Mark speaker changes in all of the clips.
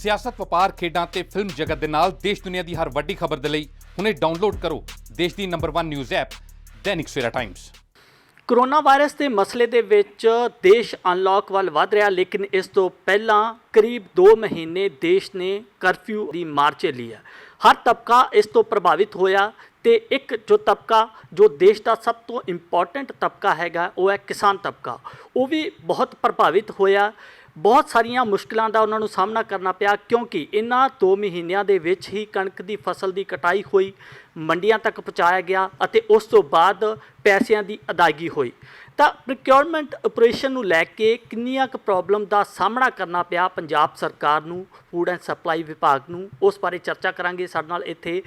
Speaker 1: ਸਿਆਸਤ, ਵਪਾਰ, ਖੇਡਾਂ ਤੇ ਫਿਲਮ ਜਗਤ ਦੇ ਨਾਲ ਦੇਸ਼ ਦੁਨੀਆ ਦੀ ਹਰ ਵੱਡੀ ਖਬਰ ਦੇ ਲਈ ਹੁਣੇ ਡਾਊਨਲੋਡ ਕਰੋ ਦੇਸ਼ ਦੀ number 1 news app Dainik Savera Times.
Speaker 2: Corona virus ਦੇ ਮਸਲੇ ਦੇ ਵਿੱਚ ਦੇਸ਼ ਅਨਲੌਕ ਵੱਲ ਵਧ ਰਿਹਾ, ਲੇਕਿਨ ਇਸ ਤੋਂ ਪਹਿਲਾਂ ਕਰੀਬ 2 ਮਹੀਨੇ ਦੇਸ਼ ਨੇ ਕਰਫਿਊ ਦੀ ਮਾਰ ਝੱਲੀ ਹੈ। ਹਰ ਤਬਕਾ ਇਸ ਤੋਂ ਪ੍ਰਭਾਵਿਤ ਹੋਇਆ ਤੇ ਇੱਕ ਜੋ ਤਬਕਾ ਜੋ ਦੇਸ਼ ਦਾ ਸਭ ਤੋਂ ਇੰਪੋਰਟੈਂਟ ਤਬਕਾ ਹੈਗਾ ਉਹ ਹੈ ਕਿਸਾਨ ਤਬਕਾ। ਉਹ ਵੀ ਬਹੁਤ ਪ੍ਰਭਾਵਿਤ ਹੋਇਆ। ਬਹੁਤ ਸਾਰੀਆਂ ਮੁਸ਼ਕਿਲਾਂ ਦਾ ਉਹਨਾਂ ਨੂੰ ਸਾਹਮਣਾ ਕਰਨਾ ਪਿਆ ਕਿਉਂਕਿ ਇਹਨਾਂ 2 ਮਹੀਨਿਆਂ ਦੇ ਵਿੱਚ ਹੀ ਕਣਕ ਦੀ ਫਸਲ ਦੀ ਕਟਾਈ ਹੋਈ, ਮੰਡੀਆਂ ਤੱਕ ਪਹੁੰਚਾਇਆ ਗਿਆ ਅਤੇ ਉਸ ਤੋਂ ਬਾਅਦ ਪੈਸਿਆਂ ਦੀ ਅਦਾਇਗੀ ਹੋਈ। ਤਾਂ ਪ੍ਰੋਕਿਉਰਮੈਂਟ ਆਪਰੇਸ਼ਨ ਨੂੰ ਲੈ ਕੇ ਕਿੰਨੀਆਂ ਕੁ ਪ੍ਰੋਬਲਮ ਦਾ ਸਾਹਮਣਾ ਕਰਨਾ ਪਿਆ ਪੰਜਾਬ ਸਰਕਾਰ ਨੂੰ, ਫੂਡ ਐਂਡ ਸਪਲਾਈ ਵਿਭਾਗ ਨੂੰ, ਉਸ ਬਾਰੇ ਚਰਚਾ ਕਰਾਂਗੇ। ਸਾਡੇ ਨਾਲ ਇੱਥੇ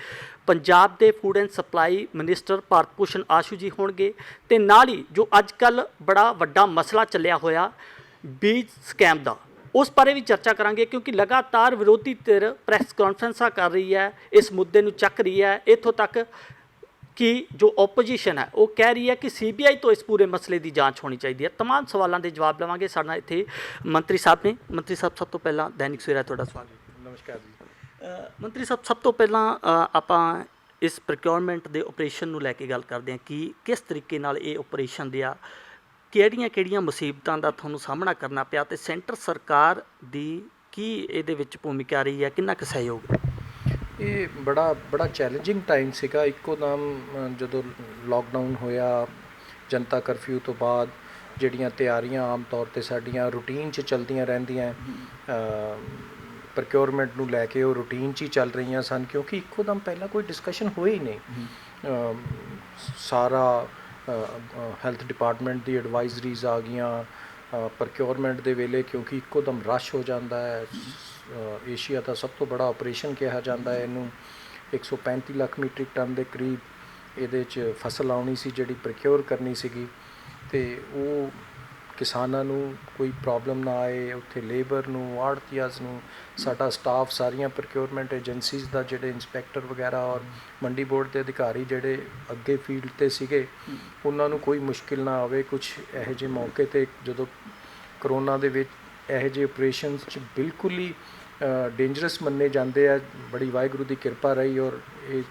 Speaker 2: ਪੰਜਾਬ ਦੇ food and supply minister Bharat Bhushan Ashu ਜੀ ਹੋਣਗੇ ਤੇ ਨਾਲ ਹੀ ਜੋ ਅੱਜ ਕੱਲ੍ਹ ਬੜਾ ਵੱਡਾ ਮਸਲਾ ਚੱਲਿਆ ਹੋਇਆ ਬੀਜ ਸਕੈਮ ਦਾ, ਉਸ ਬਾਰੇ ਵੀ ਚਰਚਾ ਕਰਾਂਗੇ ਕਿਉਂਕਿ ਲਗਾਤਾਰ ਵਿਰੋਧੀ ਧਿਰ ਪ੍ਰੈਸ ਕਾਨਫਰੰਸਾਂ ਕਰ ਰਹੀ ਹੈ, ਇਸ ਮੁੱਦੇ ਨੂੰ ਚੱਕ ਰਹੀ ਹੈ। ਇੱਥੋਂ ਤੱਕ ਕਿ ਜੋ ਓਪੋਜੀਸ਼ਨ ਹੈ ਉਹ ਕਹਿ ਰਹੀ ਹੈ ਕਿ CBI ਤੋਂ ਇਸ ਪੂਰੇ ਮਸਲੇ ਦੀ ਜਾਂਚ ਹੋਣੀ ਚਾਹੀਦੀ ਹੈ। तमाम ਸਵਾਲਾਂ ਦੇ ਜਵਾਬ ਲਵਾਂਗੇ। ਸਾਡੇ ਨਾਲ ਇੱਥੇ ਮੰਤਰੀ ਸਾਹਿਬ ਨੇ। ਮੰਤਰੀ ਸਾਹਿਬ, ਸਭ ਤੋਂ ਪਹਿਲਾਂ ਦੈਨਿਕ ਸਵੇਰਾ ਤੁਹਾਡਾ ਸਵਾਗਤ ਹੈ।
Speaker 3: ਨਮਸਕਾਰ ਜੀ।
Speaker 2: ਮੰਤਰੀ ਸਾਹਿਬ, ਸਭ ਤੋਂ ਪਹਿਲਾਂ ਆਪਾਂ ਇਸ ਪ੍ਰੋਕਿਉਰਮੈਂਟ ਦੇ ਆਪਰੇਸ਼ਨ ਨੂੰ ਲੈ ਕੇ ਗੱਲ ਕਰਦੇ ਹਾਂ ਕਿ ਕਿਸ ਤਰੀਕੇ ਨਾਲ ਇਹ ਆਪਰੇਸ਼ਨ ਦੇ ਆ, ਕਿਹੜੀਆਂ ਮੁਸੀਬਤਾਂ ਦਾ ਤੁਹਾਨੂੰ ਸਾਹਮਣਾ ਕਰਨਾ ਪਿਆ ਤੇ ਸੈਂਟਰ ਸਰਕਾਰ ਦੀ ਕੀ ਇਹਦੇ ਵਿੱਚ ਭੂਮਿਕਾ ਰਹੀ ਹੈ, ਕਿੰਨਾ ਕੁ ਸਹਿਯੋਗ?
Speaker 3: ਇਹ ਬੜਾ ਚੈਲੰਜਿੰਗ ਟਾਈਮ ਸੀਗਾ। ਇੱਕੋ ਦਮ ਜਦੋਂ ਲੋਕਡਾਊਨ ਹੋਇਆ, ਜਨਤਾ ਕਰਫਿਊ ਤੋਂ ਬਾਅਦ ਜਿਹੜੀਆਂ ਤਿਆਰੀਆਂ ਆਮ ਤੌਰ 'ਤੇ ਸਾਡੀਆਂ ਰੂਟੀਨ 'ਚ ਚੱਲਦੀਆਂ ਰਹਿੰਦੀਆਂ ਪ੍ਰੋਕਿਉਰਮੈਂਟ ਨੂੰ ਲੈ ਕੇ, ਉਹ ਰੂਟੀਨ 'ਚ ਹੀ ਚੱਲ ਰਹੀਆਂ ਸਨ ਕਿਉਂਕਿ ਇੱਕੋ ਦਮ ਪਹਿਲਾਂ ਕੋਈ ਡਿਸਕਸ਼ਨ ਹੋਈ ਹੀ ਨਹੀਂ। ਸਾਰਾ ਹੈਲਥ ਡਿਪਾਰਟਮੈਂਟ ਦੀ ਐਡਵਾਈਜ਼ਰੀਜ਼ ਆ ਗਈਆਂ ਪ੍ਰੋਕਿਉਰਮੈਂਟ ਦੇ ਵੇਲੇ ਕਿਉਂਕਿ ਇੱਕੋ ਦਮ ਰਸ਼ ਹੋ ਜਾਂਦਾ ਹੈ। ਏਸ਼ੀਆ ਦਾ ਸਭ ਤੋਂ ਬੜਾ ਆਪਰੇਸ਼ਨ ਕਿਹਾ ਜਾਂਦਾ ਹੈ ਇਹਨੂੰ। 135 ਲੱਖ ਮੀਟ੍ਰਿਕ ਟਨ ਦੇ ਕਰੀਬ ਇਹਦੇ 'ਚ ਫਸਲ ਆਉਣੀ ਸੀ ਜਿਹੜੀ ਪ੍ਰੋਕਿਉਰ ਕਰਨੀ ਸੀਗੀ ਅਤੇ ਉਹ ਕਿਸਾਨਾਂ ਨੂੰ ਕੋਈ ਪ੍ਰੋਬਲਮ ਨਾ ਆਏ, ਉੱਥੇ ਲੇਬਰ ਨੂੰ, ਆੜ੍ਹਤੀਆਜ਼ ਨੂੰ, ਸਾਡਾ ਸਟਾਫ, ਸਾਰੀਆਂ ਪ੍ਰੋਕਿਉਰਮੈਂਟ ਏਜੰਸੀਜ਼ ਦਾ ਜਿਹੜੇ ਇੰਸਪੈਕਟਰ ਵਗੈਰਾ ਔਰ ਮੰਡੀ ਬੋਰਡ ਦੇ ਅਧਿਕਾਰੀ ਜਿਹੜੇ ਅੱਗੇ ਫੀਲਡ 'ਤੇ ਸੀਗੇ, ਉਹਨਾਂ ਨੂੰ ਕੋਈ ਮੁਸ਼ਕਿਲ ਨਾ ਆਵੇ। ਕੁਛ ਇਹੋ ਜਿਹੇ ਮੌਕੇ 'ਤੇ ਜਦੋਂ ਕਰੋਨਾ ਦੇ ਵਿੱਚ ਇਹੋ ਜਿਹੇ ਆਪਰੇਸ਼ਨਸ 'ਚ ਬਿਲਕੁਲ ਹੀ ਡੇਂਜਰਸ ਮੰਨੇ ਜਾਂਦੇ ਆ। ਬੜੀ ਵਾਹਿਗੁਰੂ ਦੀ ਕਿਰਪਾ ਰਹੀ ਔਰ ਇਹ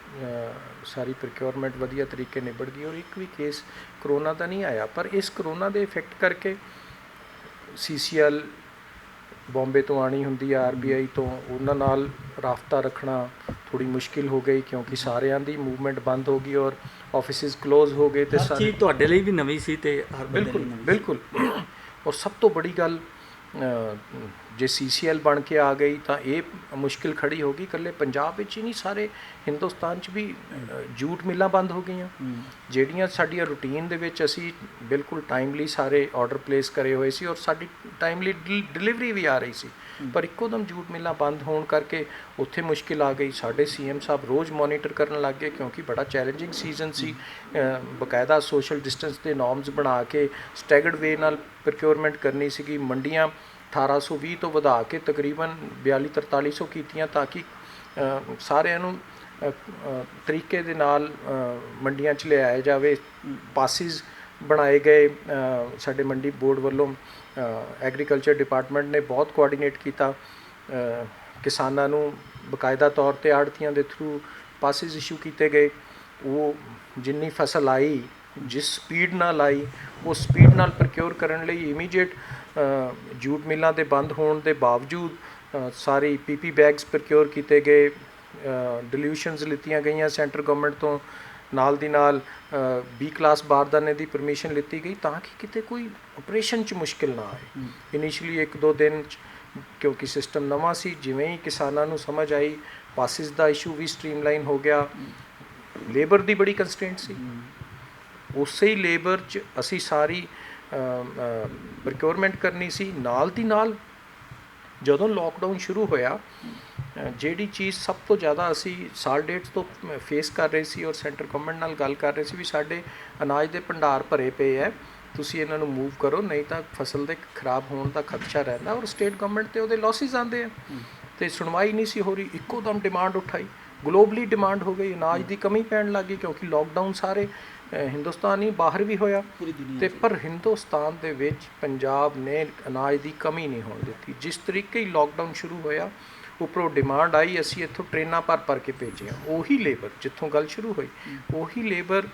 Speaker 3: ਸਾਰੀ ਪ੍ਰੋਕਿਉਰਮੈਂਟ ਵਧੀਆ ਤਰੀਕੇ ਨਿਬੜ ਗਈ ਔਰ ਇੱਕ ਵੀ ਕੇਸ ਕਰੋਨਾ ਦਾ ਨਹੀਂ ਆਇਆ। ਪਰ ਇਸ ਕਰੋਨਾ ਦੇ ਇਫੈਕਟ ਕਰਕੇ CCL ਬੰਬੇ ਤੋਂ ਆਉਣੀ ਹੁੰਦੀ ਆ, RBI ਤੋਂ, ਉਹਨਾਂ ਨਾਲ ਰਾਬਤਾ ਰੱਖਣਾ ਥੋੜ੍ਹੀ ਮੁਸ਼ਕਿਲ ਹੋ ਗਈ ਕਿਉਂਕਿ ਸਾਰਿਆਂ ਦੀ ਮੂਵਮੈਂਟ ਬੰਦ ਹੋ ਗਈ ਔਰ ਆਫਿਸਿਸ ਕਲੋਜ਼ ਹੋ ਗਏ। ਅਤੇ
Speaker 2: ਸਾਰੇ ਤੁਹਾਡੇ ਲਈ ਵੀ ਨਵੀਂ ਸੀ ਅਤੇ
Speaker 3: ਬਿਲਕੁਲ ਔਰ ਸਭ ਤੋਂ ਬੜੀ ਗੱਲ ਜੇ CCL ਬਣ ਕੇ ਆ ਗਈ ਤਾਂ ਇਹ ਮੁਸ਼ਕਿਲ ਖੜੀ ਹੋ ਗਈ। ਇਕੱਲੇ ਪੰਜਾਬ ਵਿੱਚ ਹੀ ਨਹੀਂ, ਸਾਰੇ ਹਿੰਦੁਸਤਾਨ 'ਚ ਵੀ ਜੂਟ ਮਿੱਲਾਂ ਬੰਦ ਹੋ ਗਈਆਂ ਜਿਹੜੀਆਂ ਸਾਡੀਆਂ ਰੂਟੀਨ ਦੇ ਵਿੱਚ ਅਸੀਂ ਬਿਲਕੁਲ ਟਾਈਮਲੀ ਸਾਰੇ ਆਰਡਰ ਪਲੇਸ ਕਰੇ ਹੋਏ ਸੀ ਔਰ ਸਾਡੀ ਟਾਈਮਲੀ ਡਿਲੀਵਰੀ ਵੀ ਆ ਰਹੀ ਸੀ। ਪਰ ਇੱਕੋ ਦਮ ਜੂਟ ਮਿੱਲਾਂ ਬੰਦ ਹੋਣ ਕਰਕੇ ਉੱਥੇ ਮੁਸ਼ਕਿਲ ਆ ਗਈ। ਸਾਡੇ CM ਸਾਹਿਬ ਰੋਜ਼ ਮੋਨੀਟਰ ਕਰਨ ਲੱਗ ਗਏ ਕਿਉਂਕਿ ਬੜਾ ਚੈਲੰਜਿੰਗ ਸੀਜ਼ਨ ਸੀ। ਬਕਾਇਦਾ ਸੋਸ਼ਲ ਡਿਸਟੈਂਸ ਦੇ ਨੋਰਮਸ ਬਣਾ ਕੇ ਸਟੈਗਰਡ ਵੇ ਨਾਲ ਪ੍ਰੋਕਿਉਰਮੈਂਟ ਕਰਨੀ ਸੀਗੀ। ਮੰਡੀਆਂ 1820 ਤੋਂ ਵਧਾ ਕੇ ਤਕਰੀਬਨ 4200-4300 ਕੀਤੀਆਂ ਤਾਂ ਕਿ ਸਾਰਿਆਂ ਨੂੰ ਤਰੀਕੇ ਦੇ ਨਾਲ ਮੰਡੀਆਂ 'ਚ ਲਿਆਇਆ ਜਾਵੇ। ਪਾਸਿਸ ਬਣਾਏ ਗਏ ਸਾਡੇ ਮੰਡੀ ਬੋਰਡ ਵੱਲੋਂ। ਐਗਰੀਕਲਚਰ ਡਿਪਾਰਟਮੈਂਟ ਨੇ ਬਹੁਤ ਕੋਆਰਡੀਨੇਟ ਕੀਤਾ। ਕਿਸਾਨਾਂ ਨੂੰ ਬਕਾਇਦਾ ਤੌਰ 'ਤੇ ਆੜ੍ਹਤੀਆਂ ਦੇ ਥਰੂ ਪਾਸਿਸ ਇਸ਼ੂ ਕੀਤੇ ਗਏ। ਉਹ ਜਿੰਨੀ ਫਸਲ ਆਈ, ਜਿਸ ਸਪੀਡ ਨਾਲ ਆਈ, ਉਸ ਸਪੀਡ ਨਾਲ ਪ੍ਰੋਕਿਉਰ ਕਰਨ ਲਈ ਇਮੀਡੀਏਟ ਜੂਟ ਮਿੱਲਾਂ ਦੇ ਬੰਦ ਹੋਣ ਦੇ ਬਾਵਜੂਦ ਸਾਰੀ PP ਬੈਗਸ ਪ੍ਰੋਕਿਉਰ ਕੀਤੇ ਗਏ। ਡਿਲਿਊਸ਼ਨਸ ਲਿੱਤੀਆਂ ਗਈਆਂ ਸੈਂਟਰ ਗਵਰਨਮੈਂਟ ਤੋਂ। ਨਾਲ ਦੀ ਨਾਲ B ਕਲਾਸ ਬਾਰਦਾਨੇ ਦੀ ਪਰਮਿਸ਼ਨ ਲਿੱਤੀ ਗਈ ਤਾਂ ਕਿ ਕਿਤੇ ਕੋਈ ਆਪਰੇਸ਼ਨ 'ਚ ਮੁਸ਼ਕਿਲ ਨਾ ਆਏ। ਇਨੀਸ਼ੀਅਲੀ 1-2 ਦਿਨ 'ਚ ਕਿਉਂਕਿ ਸਿਸਟਮ ਨਵਾਂ ਸੀ, ਜਿਵੇਂ ਹੀ ਕਿਸਾਨਾਂ ਨੂੰ ਸਮਝ ਆਈ, ਪਾਸਿਸ ਦਾ ਇਸ਼ੂ ਵੀ ਸਟਰੀਮਲਾਈਨ ਹੋ ਗਿਆ। ਲੇਬਰ ਦੀ ਬੜੀ ਕੰਸਟ੍ਰੇਂਟ ਸੀ। ਉਸੇ ਹੀ ਲੇਬਰ 'ਚ ਅਸੀਂ ਸਾਰੀ ਪ੍ਰੋਕਿਉਰਮੈਂਟ ਕਰਨੀ ਸੀ। ਨਾਲ ਦੀ ਨਾਲ ਜਦੋਂ ਲੋਕਡਾਊਨ ਸ਼ੁਰੂ ਹੋਇਆ, ਜਿਹੜੀ ਚੀਜ਼ ਸਭ ਤੋਂ ਜ਼ਿਆਦਾ ਅਸੀਂ ਸਾਲ ਡੇਟ ਤੋਂ ਫੇਸ ਕਰ ਰਹੇ ਸੀ ਔਰ ਸੈਂਟਰ ਗਵਰਨਮੈਂਟ ਨਾਲ ਗੱਲ ਕਰ ਰਹੇ ਸੀ ਵੀ ਸਾਡੇ ਅਨਾਜ ਦੇ ਭੰਡਾਰ ਭਰੇ ਪਏ ਹੈ, ਤੁਸੀਂ ਇਹਨਾਂ ਨੂੰ ਮੂਵ ਕਰੋ ਨਹੀਂ ਤਾਂ ਫਸਲ ਦੇ ਖਰਾਬ ਹੋਣ ਦਾ ਖਦਸ਼ਾ ਰਹਿੰਦਾ ਔਰ ਸਟੇਟ ਗਵਰਨਮੈਂਟ 'ਤੇ ਉਹਦੇ ਲੌਸਿਸ ਆਉਂਦੇ ਆ ਅਤੇ ਸੁਣਵਾਈ ਨਹੀਂ ਸੀ ਹੋ ਰਹੀ। ਇੱਕੋ ਦਮ ਡਿਮਾਂਡ ਉਠਾਈ, ਗਲੋਬਲੀ ਡਿਮਾਂਡ ਹੋ ਗਈ, ਅਨਾਜ ਦੀ ਕਮੀ ਪੈਣ ਲੱਗ ਗਈ ਕਿਉਂਕਿ ਲੋਕਡਾਊਨ ਸਾਰੇ ਹਿੰਦੁਸਤਾਨ ਹੀ ਬਾਹਰ ਵੀ ਹੋਇਆ ਅਤੇ ਪਰ ਹਿੰਦੁਸਤਾਨ ਦੇ ਵਿੱਚ ਪੰਜਾਬ ਨੇ ਅਨਾਜ ਦੀ ਕਮੀ ਨਹੀਂ ਹੋਣ ਦਿੱਤੀ। ਜਿਸ ਤਰੀਕੇ ਹੀ ਲੋਕਡਾਊਨ ਸ਼ੁਰੂ ਹੋਇਆ ਉੱਪਰੋਂ ਡਿਮਾਂਡ ਆਈ, ਅਸੀਂ ਇੱਥੋਂ ਟ੍ਰੇਨਾਂ ਭਰ ਕੇ ਭੇਜੀਆਂ। ਉਹੀ ਲੇਬਰ ਜਿੱਥੋਂ ਗੱਲ ਸ਼ੁਰੂ ਹੋਈ, ਉਹੀ ਲੇਬਰ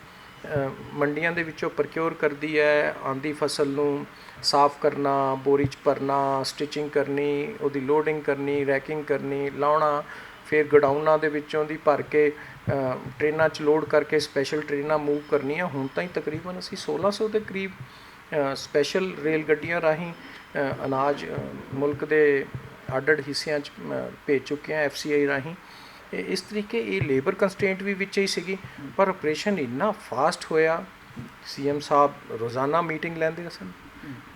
Speaker 3: ਮੰਡੀਆਂ ਦੇ ਵਿੱਚੋਂ ਪ੍ਰਕਿਓਰ ਕਰਦੀ ਹੈ, ਆਂਦੀ ਫਸਲ ਨੂੰ ਸਾਫ਼ ਕਰਨਾ, ਬੋਰੀ 'ਚ ਭਰਨਾ, ਸਟਿਚਿੰਗ ਕਰਨੀ, ਉਹਦੀ ਲੋਡਿੰਗ ਕਰਨੀ, ਰੈਕਿੰਗ ਕਰਨੀ, ਲਾਉਣਾ, ਫਿਰ ਗੋਡਾਊਨਾਂ ਦੇ ਵਿੱਚੋਂ ਦੀ ਭਰ ਕੇ ਟ੍ਰੇਨਾਂ 'ਚ ਲੋਡ ਕਰਕੇ ਸਪੈਸ਼ਲ ਟ੍ਰੇਨਾਂ ਮੂਵ ਕਰਨੀਆਂ। ਹੁਣ ਤਾਈਂ ਤਕਰੀਬਨ ਅਸੀਂ 1600 ਦੇ ਕਰੀਬ ਸਪੈਸ਼ਲ ਰੇਲ ਗੱਡੀਆਂ ਰਾਹੀਂ ਅਨਾਜ ਮੁਲਕ ਦੇ ਅੱਡ-ਅੱਡ ਹਿੱਸਿਆਂ 'ਚ ਭੇਜ ਚੁੱਕੇ ਹਾਂ FCI ਰਾਹੀਂ। ਇਸ ਤਰੀਕੇ ਇਹ ਲੇਬਰ ਕੰਸਟ੍ਰੇਂਟ ਵੀ ਵਿੱਚ ਹੀ ਸੀਗੀ, ਪਰ ਆਪਰੇਸ਼ਨ ਇੰਨਾ ਫਾਸਟ ਹੋਇਆ। CM ਸਾਹਿਬ ਰੋਜ਼ਾਨਾ ਮੀਟਿੰਗ ਲੈਂਦੇ ਸਨ,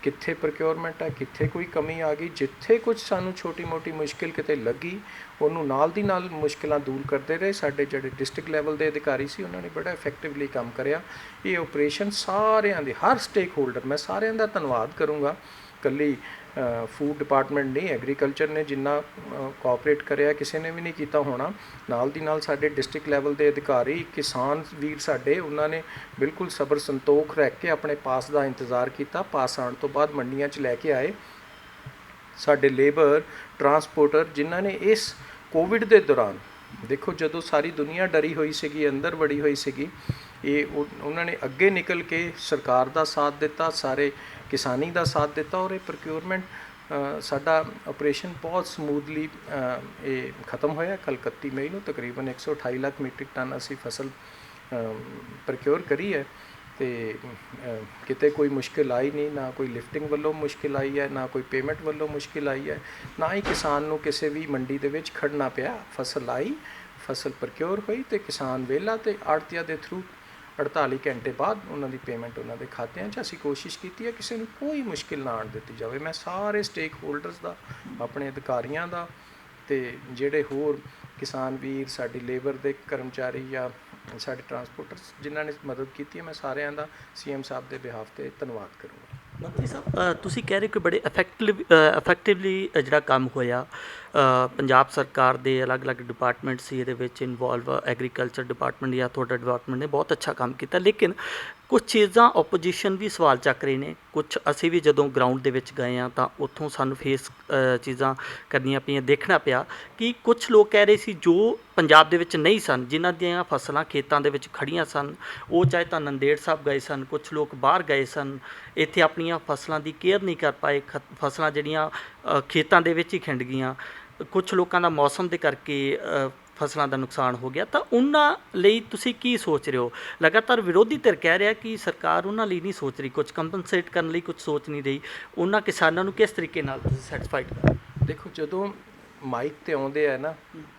Speaker 3: ਕਿੱਥੇ ਪ੍ਰਕਿਓਰਮੈਂਟ ਹੈ, ਕਿੱਥੇ ਕੋਈ ਕਮੀ ਆ ਗਈ, ਜਿੱਥੇ ਕੁਝ ਸਾਨੂੰ ਛੋਟੀ ਮੋਟੀ ਮੁਸ਼ਕਿਲ ਕਿਤੇ ਲੱਗੀ ਉਹਨੂੰ ਨਾਲ ਦੀ ਨਾਲ ਮੁਸ਼ਕਿਲਾਂ ਦੂਰ ਕਰਦੇ ਰਹੇ। ਸਾਡੇ ਜਿਹੜੇ ਡਿਸਟ੍ਰਿਕਟ ਲੈਵਲ ਦੇ ਅਧਿਕਾਰੀ ਸੀ ਉਹਨਾਂ ਨੇ ਬੜਾ ਇਫੈਕਟਿਵਲੀ ਕੰਮ ਕਰਿਆ। ਇਹ ਆਪਰੇਸ਼ਨ ਸਾਰਿਆਂ ਦੇ, ਹਰ ਸਟੇਕ ਹੋਲਡਰ, ਮੈਂ ਸਾਰਿਆਂ ਦਾ ਧੰਨਵਾਦ ਕਰੂੰਗਾ। ਇਕੱਲੀ ਫੂਡ ਡਿਪਾਰਟਮੈਂਟ ਨਹੀਂ, ਐਗਰੀਕਲਚਰ ਨੇ ਜਿੰਨਾ ਕੋਆਪਰੇਟ ਕਰਿਆ ਕਿਸੇ ਨੇ ਵੀ ਨਹੀਂ ਕੀਤਾ ਹੋਣਾ। ਨਾਲ ਦੀ ਨਾਲ ਸਾਡੇ ਡਿਸਟ੍ਰਿਕਟ ਲੈਵਲ ਦੇ ਅਧਿਕਾਰੀ, ਕਿਸਾਨ ਵੀਰ ਸਾਡੇ, ਉਹਨਾਂ ਨੇ ਬਿਲਕੁਲ ਸਬਰ ਸੰਤੋਖ ਰੱਖ ਕੇ ਆਪਣੇ ਪਾਸ ਦਾ ਇੰਤਜ਼ਾਰ ਕੀਤਾ। ਪਾਸ ਆਉਣ ਤੋਂ ਬਾਅਦ ਮੰਡੀਆਂ 'ਚ ਲੈ ਕੇ ਆਏ। ਸਾਡੇ ਲੇਬਰ ਟਰਾਂਸਪੋਰਟਰ ਜਿਨ੍ਹਾਂ ਨੇ ਇਸ ਕੋਵਿਡ ਦੇ ਦੌਰਾਨ, ਦੇਖੋ ਜਦੋਂ ਸਾਰੀ ਦੁਨੀਆ ਡਰੀ ਹੋਈ ਸੀਗੀ, ਅੰਦਰ ਵੜੀ ਹੋਈ ਸੀਗੀ, ਉਹਨਾਂ ਨੇ ਅੱਗੇ ਨਿਕਲ ਕੇ ਸਰਕਾਰ ਦਾ ਸਾਥ ਦਿੱਤਾ, ਸਾਰੇ ਕਿਸਾਨੀ ਦਾ ਸਾਥ ਦਿੱਤਾ, ਔਰ ਇਹ ਪ੍ਰਕਿਓਰਮੈਂਟ ਸਾਡਾ ਆਪਰੇਸ਼ਨ ਬਹੁਤ ਸਮੂਥਲੀ ਇਹ ਖਤਮ ਹੋਇਆ। ਕੱਲ੍ਹ 31 ਮਈ ਨੂੰ ਤਕਰੀਬਨ 128 ਲੱਖ ਮੀਟ੍ਰਿਕ ਟਨ ਅਸੀਂ ਫਸਲ ਪ੍ਰਕਿਓਰ ਕਰੀ ਹੈ। ਅਤੇ ਕਿਤੇ ਕੋਈ ਮੁਸ਼ਕਿਲ ਆਈ ਨਹੀਂ, ਨਾ ਕੋਈ ਲਿਫਟਿੰਗ ਵੱਲੋਂ ਮੁਸ਼ਕਿਲ ਆਈ ਹੈ, ਨਾ ਕੋਈ ਪੇਮੈਂਟ ਵੱਲੋਂ ਮੁਸ਼ਕਿਲ ਆਈ ਹੈ, ਨਾ ਹੀ ਕਿਸਾਨ ਨੂੰ ਕਿਸੇ ਵੀ ਮੰਡੀ ਦੇ ਵਿੱਚ ਖੜਨਾ ਪਿਆ। ਫਸਲ ਆਈ, ਫਸਲ ਪ੍ਰਕਿਓਰ ਹੋਈ ਅਤੇ ਕਿਸਾਨ ਵਿਹਲਾ, ਅਤੇ ਆੜ੍ਹਤੀਆਂ ਦੇ ਥਰੂ 48 ਘੰਟੇ ਬਾਅਦ ਉਹਨਾਂ ਦੀ ਪੇਮੈਂਟ ਉਹਨਾਂ ਦੇ ਖਾਤਿਆਂ 'ਚ। ਅਸੀਂ ਕੋਸ਼ਿਸ਼ ਕੀਤੀ ਹੈ ਕਿਸੇ ਨੂੰ ਕੋਈ ਮੁਸ਼ਕਿਲ ਨਾ ਆਉਣ ਦਿੱਤੀ ਜਾਵੇ। ਮੈਂ ਸਾਰੇ ਸਟੇਕ ਹੋਲਡਰਸ ਦਾ, ਆਪਣੇ ਅਧਿਕਾਰੀਆਂ ਦਾ, ਅਤੇ ਜਿਹੜੇ ਹੋਰ ਕਿਸਾਨ ਵੀਰ, ਸਾਡੀ ਲੇਬਰ ਦੇ ਕਰਮਚਾਰੀ ਜਾਂ ਸਾਡੇ ਟਰਾਂਸਪੋਰਟਰਸ ਜਿਨ੍ਹਾਂ ਨੇ ਮਦਦ ਕੀਤੀ ਹੈ, ਮੈਂ ਸਾਰਿਆਂ ਦਾ CM ਸਾਹਿਬ ਦੇ ਬਿਹਾਫ 'ਤੇ ਧੰਨਵਾਦ ਕਰੂੰਗਾ।
Speaker 2: ਮੰਤਰੀ ਸਾਹਿਬ, ਤੁਸੀਂ ਕਹਿ ਰਹੇ ਕਿ ਬੜੇ ਇਫੈਕਟਿਵਲੀ ਜਿਹੜਾ ਕੰਮ ਹੋਇਆ, ਪੰਜਾਬ ਸਰਕਾਰ ਦੇ ਅਲੱਗ-ਅਲੱਗ ਡਿਪਾਰਟਮੈਂਟ ਸੀ ਇਹਦੇ ਵਿੱਚ ਇਨਵੋਲਵ, ਐਗਰੀਕਲਚਰ ਡਿਪਾਰਟਮੈਂਟ ਜਾਂ ਤੁਹਾਡਾ ਡਿਪਾਰਟਮੈਂਟ ਨੇ ਬਹੁਤ ਅੱਛਾ ਕੰਮ ਕੀਤਾ, ਲੇਕਿਨ ਕੁਝ ਚੀਜ਼ਾਂ ਓਪੋਜੀਸ਼ਨ ਵੀ ਸਵਾਲ ਚੱਕ ਰਹੇ ਨੇ। ਕੁਝ ਅਸੀਂ ਵੀ ਜਦੋਂ ਗਰਾਊਂਡ ਦੇ ਵਿੱਚ ਗਏ ਹਾਂ ਤਾਂ ਉੱਥੋਂ ਸਾਨੂੰ ਫੇਸ ਚੀਜ਼ਾਂ ਕਰਨੀਆਂ ਪਈਆਂ, ਦੇਖਣਾ ਪਿਆ ਕਿ ਕੁਝ ਲੋਕ ਕਹਿ ਰਹੇ ਸੀ ਜੋ ਪੰਜਾਬ ਦੇ ਵਿੱਚ ਨਹੀਂ ਸਨ, ਜਿਨ੍ਹਾਂ ਦੀਆਂ ਫਸਲਾਂ ਖੇਤਾਂ ਦੇ ਵਿੱਚ ਖੜੀਆਂ ਸਨ, ਉਹ ਚਾਹੇ ਤਾਂ ਨੰਦੇੜ ਸਾਹਿਬ ਗਏ ਸਨ, ਕੁਝ ਲੋਕ ਬਾਹਰ ਗਏ ਸਨ, ਇੱਥੇ ਆਪਣੀਆਂ ਫਸਲਾਂ ਦੀ ਕੇਅਰ ਨਹੀਂ ਕਰ ਪਾਏ, ਫਸਲਾਂ ਜਿਹੜੀਆਂ ਖੇਤਾਂ ਦੇ ਵਿੱਚ ਹੀ ਖਿੰਡ ਗਈਆਂ। ਕੁਝ ਲੋਕਾਂ ਦਾ ਮੌਸਮ ਦੇ ਕਰਕੇ ਫਸਲਾਂ ਦਾ ਨੁਕਸਾਨ ਹੋ ਗਿਆ। ਤਾਂ ਉਹਨਾਂ ਲਈ ਤੁਸੀਂ ਕੀ ਸੋਚ ਰਹੇ ਹੋ? ਲਗਾਤਾਰ ਵਿਰੋਧੀ ਧਿਰ ਕਹਿ ਰਿਹਾ ਕਿ ਸਰਕਾਰ ਉਹਨਾਂ ਲਈ ਨਹੀਂ ਸੋਚ ਰਹੀ, ਕੁਝ ਕੰਪਨਸੇਟ ਕਰਨ ਲਈ ਕੁਝ ਸੋਚ ਨਹੀਂ ਰਹੀ। ਉਹਨਾਂ ਕਿਸਾਨਾਂ ਨੂੰ ਕਿਸ ਤਰੀਕੇ ਨਾਲ ਤੁਸੀਂ ਸੈਟੀਸਫਾਈਡ ਕਰ?
Speaker 3: ਦੇਖੋ, ਜਦੋਂ ਮਾਈਕ 'ਤੇ ਆਉਂਦੇ ਆ ਨਾ,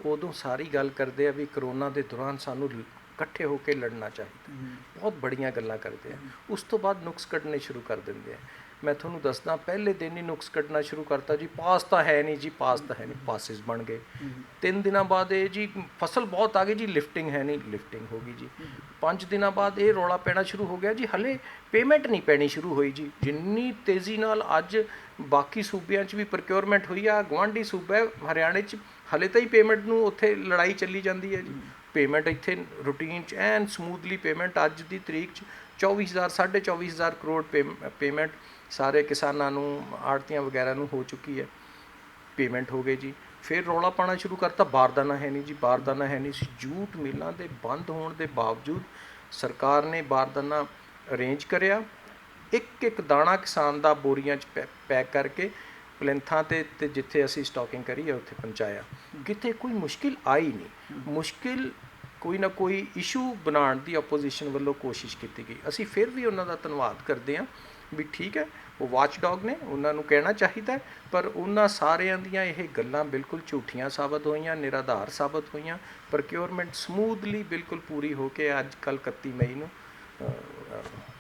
Speaker 3: ਉਦੋਂ ਸਾਰੀ ਗੱਲ ਕਰਦੇ ਆ ਵੀ ਕਰੋਨਾ ਦੇ ਦੌਰਾਨ ਸਾਨੂੰ ਇਕੱਠੇ ਹੋ ਕੇ ਲੜਨਾ ਚਾਹੀਦਾ, ਬਹੁਤ ਬੜੀਆਂ ਗੱਲਾਂ ਕਰਦੇ ਆ। ਉਸ ਤੋਂ ਬਾਅਦ ਨੁਕਸ ਕੱਢਣੇ ਸ਼ੁਰੂ ਕਰ ਦਿੰਦੇ ਆ। ਮੈਂ ਤੁਹਾਨੂੰ ਦੱਸਦਾ, ਪਹਿਲੇ ਦਿਨ ਹੀ ਨੁਕਸ ਕੱਢਣਾ ਸ਼ੁਰੂ ਕਰਤਾ ਜੀ, ਪਾਸ ਤਾਂ ਹੈ ਨਹੀਂ ਜੀ, ਪਾਸ ਤਾਂ ਹੈ ਨਹੀਂ, ਪਾਸਿਸ ਬਣ ਗਏ। 3 ਦਿਨਾਂ ਬਾਅਦ ਇਹ ਜੀ ਫਸਲ ਬਹੁਤ ਆ ਗਈ ਜੀ, ਲਿਫਟਿੰਗ ਹੈ ਨਹੀਂ, ਲਿਫਟਿੰਗ ਹੋ ਗਈ ਜੀ। 5 ਦਿਨਾਂ ਬਾਅਦ ਇਹ ਰੌਲਾ ਪੈਣਾ ਸ਼ੁਰੂ ਹੋ ਗਿਆ ਜੀ, ਹਲੇ ਪੇਮੈਂਟ ਨਹੀਂ ਪੈਣੀ ਸ਼ੁਰੂ ਹੋਈ ਜੀ। ਜਿੰਨੀ ਤੇਜ਼ੀ ਨਾਲ ਅੱਜ ਬਾਕੀ ਸੂਬਿਆਂ 'ਚ ਵੀ ਪ੍ਰਕਿਓਰਮੈਂਟ ਹੋਈ ਆ, ਗੁਆਂਢੀ ਸੂਬਾ ਹਰਿਆਣੇ 'ਚ ਹਲੇ ਤਾਂ ਹੀ ਪੇਮੈਂਟ ਨੂੰ ਉੱਥੇ ਲੜਾਈ ਚੱਲੀ ਜਾਂਦੀ ਹੈ ਜੀ। ਪੇਮੈਂਟ ਇੱਥੇ ਰੂਟੀਨ 'ਚ ਐਨ ਸਮੂਥਲੀ ਪੇਮੈਂਟ ਅੱਜ ਦੀ ਤਰੀਕ 'ਚ 24,000 24,500 ਕਰੋੜ ਪੇਮੈਂਟ ਸਾਰੇ ਕਿਸਾਨਾਂ ਨੂੰ, ਆੜ੍ਹਤੀਆਂ ਵਗੈਰਾ ਨੂੰ ਹੋ ਚੁੱਕੀ ਹੈ। ਪੇਮੈਂਟ ਹੋ ਗਈ ਜੀ। ਫਿਰ ਰੌਲਾ ਪਾਉਣਾ ਸ਼ੁਰੂ ਕਰਤਾ, ਬਾਰਦਾਨਾ ਹੈ ਨਹੀਂ ਜੀ, ਬਾਰਦਾਨਾ ਹੈ ਨਹੀਂ ਸੀ। ਜੂਟ ਮਿਲਾਂ ਦੇ ਬੰਦ ਹੋਣ ਦੇ ਬਾਵਜੂਦ ਸਰਕਾਰ ਨੇ ਬਾਰਦਾਨਾ ਅਰੇਂਜ ਕਰਿਆ। ਇੱਕ ਇੱਕ ਦਾਣਾ ਕਿਸਾਨ ਦਾ ਬੋਰੀਆਂ 'ਚ ਪੈਕ ਕਰਕੇ ਪਲਿੰਥਾਂ 'ਤੇ ਜਿੱਥੇ ਅਸੀਂ ਸਟਾਕਿੰਗ ਕਰੀ ਹੈ ਉੱਥੇ ਪਹੁੰਚਾਇਆ। ਕਿਤੇ ਕੋਈ ਮੁਸ਼ਕਿਲ ਆਈ ਨਹੀਂ। ਮੁਸ਼ਕਿਲ ਕੋਈ ਨਾ ਕੋਈ ਇਸ਼ੂ ਬਣਾਉਣ ਦੀ ਆਪੋਜੀਸ਼ਨ ਵੱਲੋਂ ਕੋਸ਼ਿਸ਼ ਕੀਤੀ ਗਈ। ਅਸੀਂ ਫਿਰ ਵੀ ਉਹਨਾਂ ਦਾ ਧੰਨਵਾਦ ਕਰਦੇ ਹਾਂ ਵੀ ਠੀਕ ਹੈ, ਉਹ ਵਾਚ ਡੌਗ ਨੇ, ਉਹਨਾਂ ਨੂੰ ਕਹਿਣਾ ਚਾਹੀਦਾ, ਪਰ ਉਹਨਾਂ ਸਾਰਿਆਂ ਦੀਆਂ ਇਹ ਗੱਲਾਂ ਬਿਲਕੁਲ ਝੂਠੀਆਂ ਸਾਬਤ ਹੋਈਆਂ, ਨਿਰਾਧਾਰ ਸਾਬਤ ਹੋਈਆਂ। ਪ੍ਰਕਿਓਰਮੈਂਟ ਸਮੂਥਲੀ ਬਿਲਕੁਲ ਪੂਰੀ ਹੋ ਕੇ ਅੱਜ ਕੱਲ੍ਹ 31 ਮਈ ਨੂੰ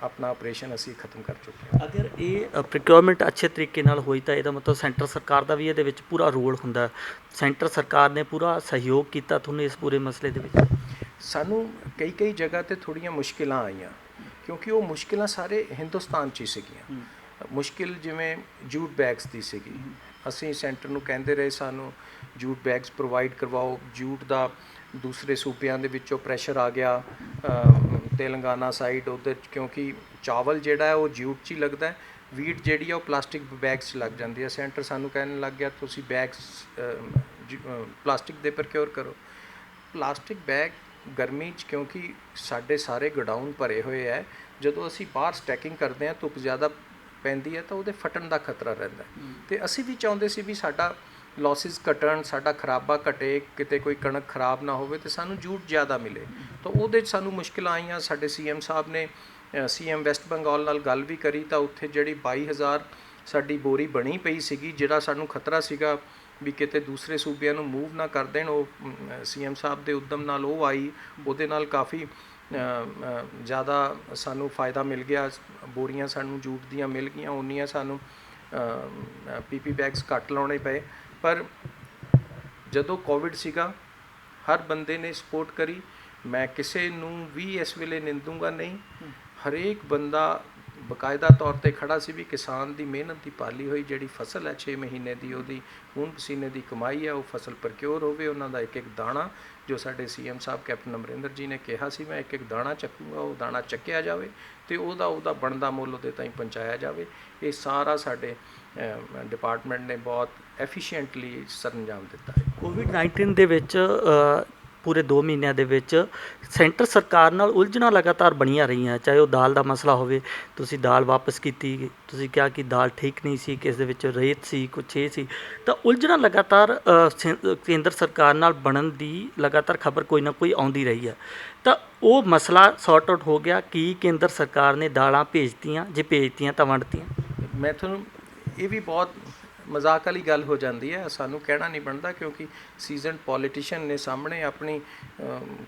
Speaker 3: ਆਪਣਾ ਆਪਰੇਸ਼ਨ ਅਸੀਂ ਖਤਮ ਕਰ ਚੁੱਕੇ ਹਾਂ।
Speaker 2: ਅਗਰ ਇਹ ਪ੍ਰੋਕਿਉਰਮੈਂਟ ਅੱਛੇ ਤਰੀਕੇ ਨਾਲ ਹੋਈ ਤਾਂ ਇਹਦਾ ਮਤਲਬ ਸੈਂਟਰ ਸਰਕਾਰ ਦਾ ਵੀ ਇਹਦੇ ਵਿੱਚ ਪੂਰਾ ਰੋਲ ਹੁੰਦਾ। ਸੈਂਟਰ ਸਰਕਾਰ ਨੇ ਪੂਰਾ ਸਹਿਯੋਗ ਕੀਤਾ ਤੁਹਾਨੂੰ ਇਸ ਪੂਰੇ ਮਸਲੇ ਦੇ ਵਿੱਚ?
Speaker 3: ਸਾਨੂੰ ਕਈ ਜਗ੍ਹਾ 'ਤੇ ਥੋੜ੍ਹੀਆਂ ਮੁਸ਼ਕਿਲਾਂ ਆਈਆਂ, ਕਿਉਂਕਿ ਉਹ ਮੁਸ਼ਕਿਲਾਂ ਸਾਰੇ ਹਿੰਦੁਸਤਾਨ 'ਚ ਹੀ ਸੀਗੀਆਂ। ਮੁਸ਼ਕਿਲ ਜਿਵੇਂ ਜੂਟ ਬੈਗਸ ਦੀ ਸੀਗੀ। ਅਸੀਂ ਸੈਂਟਰ ਨੂੰ ਕਹਿੰਦੇ ਰਹੇ ਸਾਨੂੰ ਜੂਟ ਬੈਗਸ ਪ੍ਰੋਵਾਈਡ ਕਰਵਾਓ। ਜੂਟ ਦਾ ਦੂਸਰੇ ਸੂਬਿਆਂ ਦੇ ਵਿੱਚੋਂ ਪ੍ਰੈਸ਼ਰ ਆ ਗਿਆ, ਤੇਲੰਗਾਨਾ ਸਾਈਡ ਉੱਧਰ, ਕਿਉਂਕਿ ਚਾਵਲ ਜਿਹੜਾ ਹੈ ਉਹ ਜੂਟ 'ਚ ਹੀ ਲੱਗਦਾ ਹੈ, ਵੀਟ ਜਿਹੜੀ ਆ ਉਹ ਪਲਾਸਟਿਕ ਬੈਗਸ 'ਚ ਲੱਗ ਜਾਂਦੀ ਹੈ। ਸੈਂਟਰ ਸਾਨੂੰ ਕਹਿਣ ਲੱਗ ਗਿਆ ਤੁਸੀਂ ਬੈਗਸ ਪਲਾਸਟਿਕ ਦੇ ਪ੍ਰੋਕਿਓਰ ਕਰੋ। ਪਲਾਸਟਿਕ ਬੈਗ ਗਰਮੀ 'ਚ ਕਿਉਂਕਿ ਸਾਡੇ ਸਾਰੇ ਗੋਡਾਊਨ ਭਰੇ ਹੋਏ ਹੈ, ਜਦੋਂ ਅਸੀਂ ਬਾਹਰ ਸਟੈਕਿੰਗ ਕਰਦੇ ਹਾਂ, ਧੁੱਪ ਜ਼ਿਆਦਾ ਪੈਂਦੀ ਹੈ ਤਾਂ ਉਹਦੇ ਫਟਣ ਦਾ ਖਤਰਾ ਰਹਿੰਦਾ। ਤੇ ਅਸੀਂ ਵੀ ਚਾਹੁੰਦੇ ਸੀ ਵੀ ਸਾਡਾ ਲੌਸਿਸ ਘਟਣ, ਸਾਡਾ ਖਰਾਬਾ ਘਟੇ, ਕਿਤੇ ਕੋਈ ਕਣਕ ਖਰਾਬ ਨਾ ਹੋਵੇ ਤੇ ਸਾਨੂੰ ਜੂਟ ਜ਼ਿਆਦਾ ਮਿਲੇ। ਤਾਂ ਉਹਦੇ 'ਚ ਸਾਨੂੰ ਮੁਸ਼ਕਿਲਾਂ ਆਈਆਂ। ਸਾਡੇ CM ਸਾਹਿਬ ਨੇ CM ਵੈਸਟ ਬੰਗਾਲ ਨਾਲ ਗੱਲ ਵੀ ਕਰੀ ਤਾਂ ਉੱਥੇ ਜਿਹੜੀ 22,000 ਸਾਡੀ ਬੋਰੀ ਬਣੀ ਪਈ ਸੀਗੀ, ਜਿਹੜਾ ਸਾਨੂੰ ਖਤਰਾ ਸੀਗਾ ਵੀ ਕਿਤੇ ਦੂਸਰੇ ਸੂਬਿਆਂ ਨੂੰ ਮੂਵ ਨਾ ਕਰ ਦੇਣ, ਉਹ CM ਸਾਹਿਬ ਦੇ ਉੱਦਮ ਨਾਲ ਉਹ ਆਈ। ਉਹਦੇ ਨਾਲ ਕਾਫੀ ਜ਼ਿਆਦਾ ਸਾਨੂੰ ਫਾਇਦਾ ਮਿਲ ਗਿਆ। ਬੋਰੀਆਂ ਸਾਨੂੰ ਜੂਟ ਦੀਆਂ ਮਿਲ ਗਈਆਂ, ਉਨੀਆਂ ਸਾਨੂੰ PP ਬੈਗਸ ਘੱਟ ਲਾਉਣੇ ਪਏ। ਪਰ ਜਦੋਂ ਕੋਵਿਡ ਸੀਗਾ, ਹਰ ਬੰਦੇ ਨੇ ਸਪੋਰਟ ਕਰੀ। ਮੈਂ ਕਿਸੇ ਨੂੰ ਵੀ ਇਸ ਵੇਲੇ ਨਿੰਦੂੰਗਾ ਨਹੀਂ। ਹਰੇਕ ਬੰਦਾ ਬਕਾਇਦਾ ਤੌਰ 'ਤੇ ਖੜਾ ਸੀ ਵੀ ਕਿਸਾਨ ਦੀ ਮਿਹਨਤ ਦੀ ਪਾਲੀ ਹੋਈ ਜਿਹੜੀ ਫਸਲ ਹੈ 6 ਮਹੀਨੇ ਦੀ, ਉਹਦੀ ਖੂਨ ਪਸੀਨੇ ਦੀ ਕਮਾਈ ਹੈ, ਉਹ ਫਸਲ ਪ੍ਰਕਿਓਰ ਹੋਵੇ। ਉਹਨਾਂ ਦਾ ਇੱਕ ਇੱਕ ਦਾਣਾ, ਜੋ ਸਾਡੇ CM ਸਾਹਿਬ ਕੈਪਟਨ ਅਮਰਿੰਦਰ ਜੀ ਨੇ ਕਿਹਾ ਸੀ, ਮੈਂ ਇੱਕ ਇੱਕ ਦਾਣਾ ਚੱਕੂਗਾ, ਉਹ ਦਾਣਾ ਚੱਕਿਆ ਜਾਵੇ ਅਤੇ ਉਹਦਾ ਬਣਦਾ ਮੁੱਲ ਉਹਦੇ ਤਾਈਂ ਪਹੁੰਚਾਇਆ ਜਾਵੇ। ਇਹ ਸਾਰਾ ਸਾਡੇ ਡਿਪਾਰਟਮੈਂਟ ਨੇ ਬਹੁਤ ਐਫੀਸ਼ੀਐਂਟਲੀ ਸਰੰਜਾਮ ਦਿੱਤਾ ਹੈ।
Speaker 2: ਕੋਵਿਡ-19 ਦੇ ਵਿੱਚ ਪੂਰੇ 2 ਮਹੀਨਿਆਂ ਦੇ ਵਿੱਚ ਸੈਂਟਰ ਸਰਕਾਰ ਨਾਲ ਉਲਝਣਾਂ ਲਗਾਤਾਰ ਬਣੀਆਂ ਰਹੀਆਂ, ਚਾਹੇ ਉਹ ਦਾਲ ਦਾ ਮਸਲਾ ਹੋਵੇ। ਤੁਸੀਂ ਦਾਲ ਵਾਪਸ ਕੀਤੀ, ਤੁਸੀਂ ਕਿਹਾ ਕਿ ਦਾਲ ਠੀਕ ਨਹੀਂ ਸੀ, ਕਿਸ ਦੇ ਵਿੱਚ ਰੇਤ ਸੀ, ਕੁਛ ਇਹ ਸੀ। ਤਾਂ ਉਲਝਣਾਂ ਲਗਾਤਾਰ ਕੇਂਦਰ ਸਰਕਾਰ ਨਾਲ ਬਣਨ ਦੀ ਲਗਾਤਾਰ ਖਬਰ ਕੋਈ ਨਾ ਕੋਈ ਆਉਂਦੀ ਰਹੀ ਹੈ। ਤਾਂ ਉਹ ਮਸਲਾ ਸੌਰਟ ਆਊਟ ਹੋ ਗਿਆ ਕਿ ਕੇਂਦਰ ਸਰਕਾਰ ਨੇ ਦਾਲਾਂ ਭੇਜਤੀਆਂ, ਜੇ ਭੇਜਤੀਆਂ ਤਾਂ ਵੰਡਤੀਆਂ।
Speaker 3: ਮੈਂ ਤੁਹਾਨੂੰ ਇਹ ਵੀ ਬਹੁਤ ਮਜ਼ਾਕ ਵਾਲੀ ਗੱਲ ਹੋ ਜਾਂਦੀ ਹੈ, ਸਾਨੂੰ ਕਹਿਣਾ ਨਹੀਂ ਬਣਦਾ, ਕਿਉਂਕਿ ਸੀਜ਼ਨਡ ਪੋਲੀਟੀਸ਼ੀਅਨ ਨੇ ਸਾਹਮਣੇ ਆਪਣੀ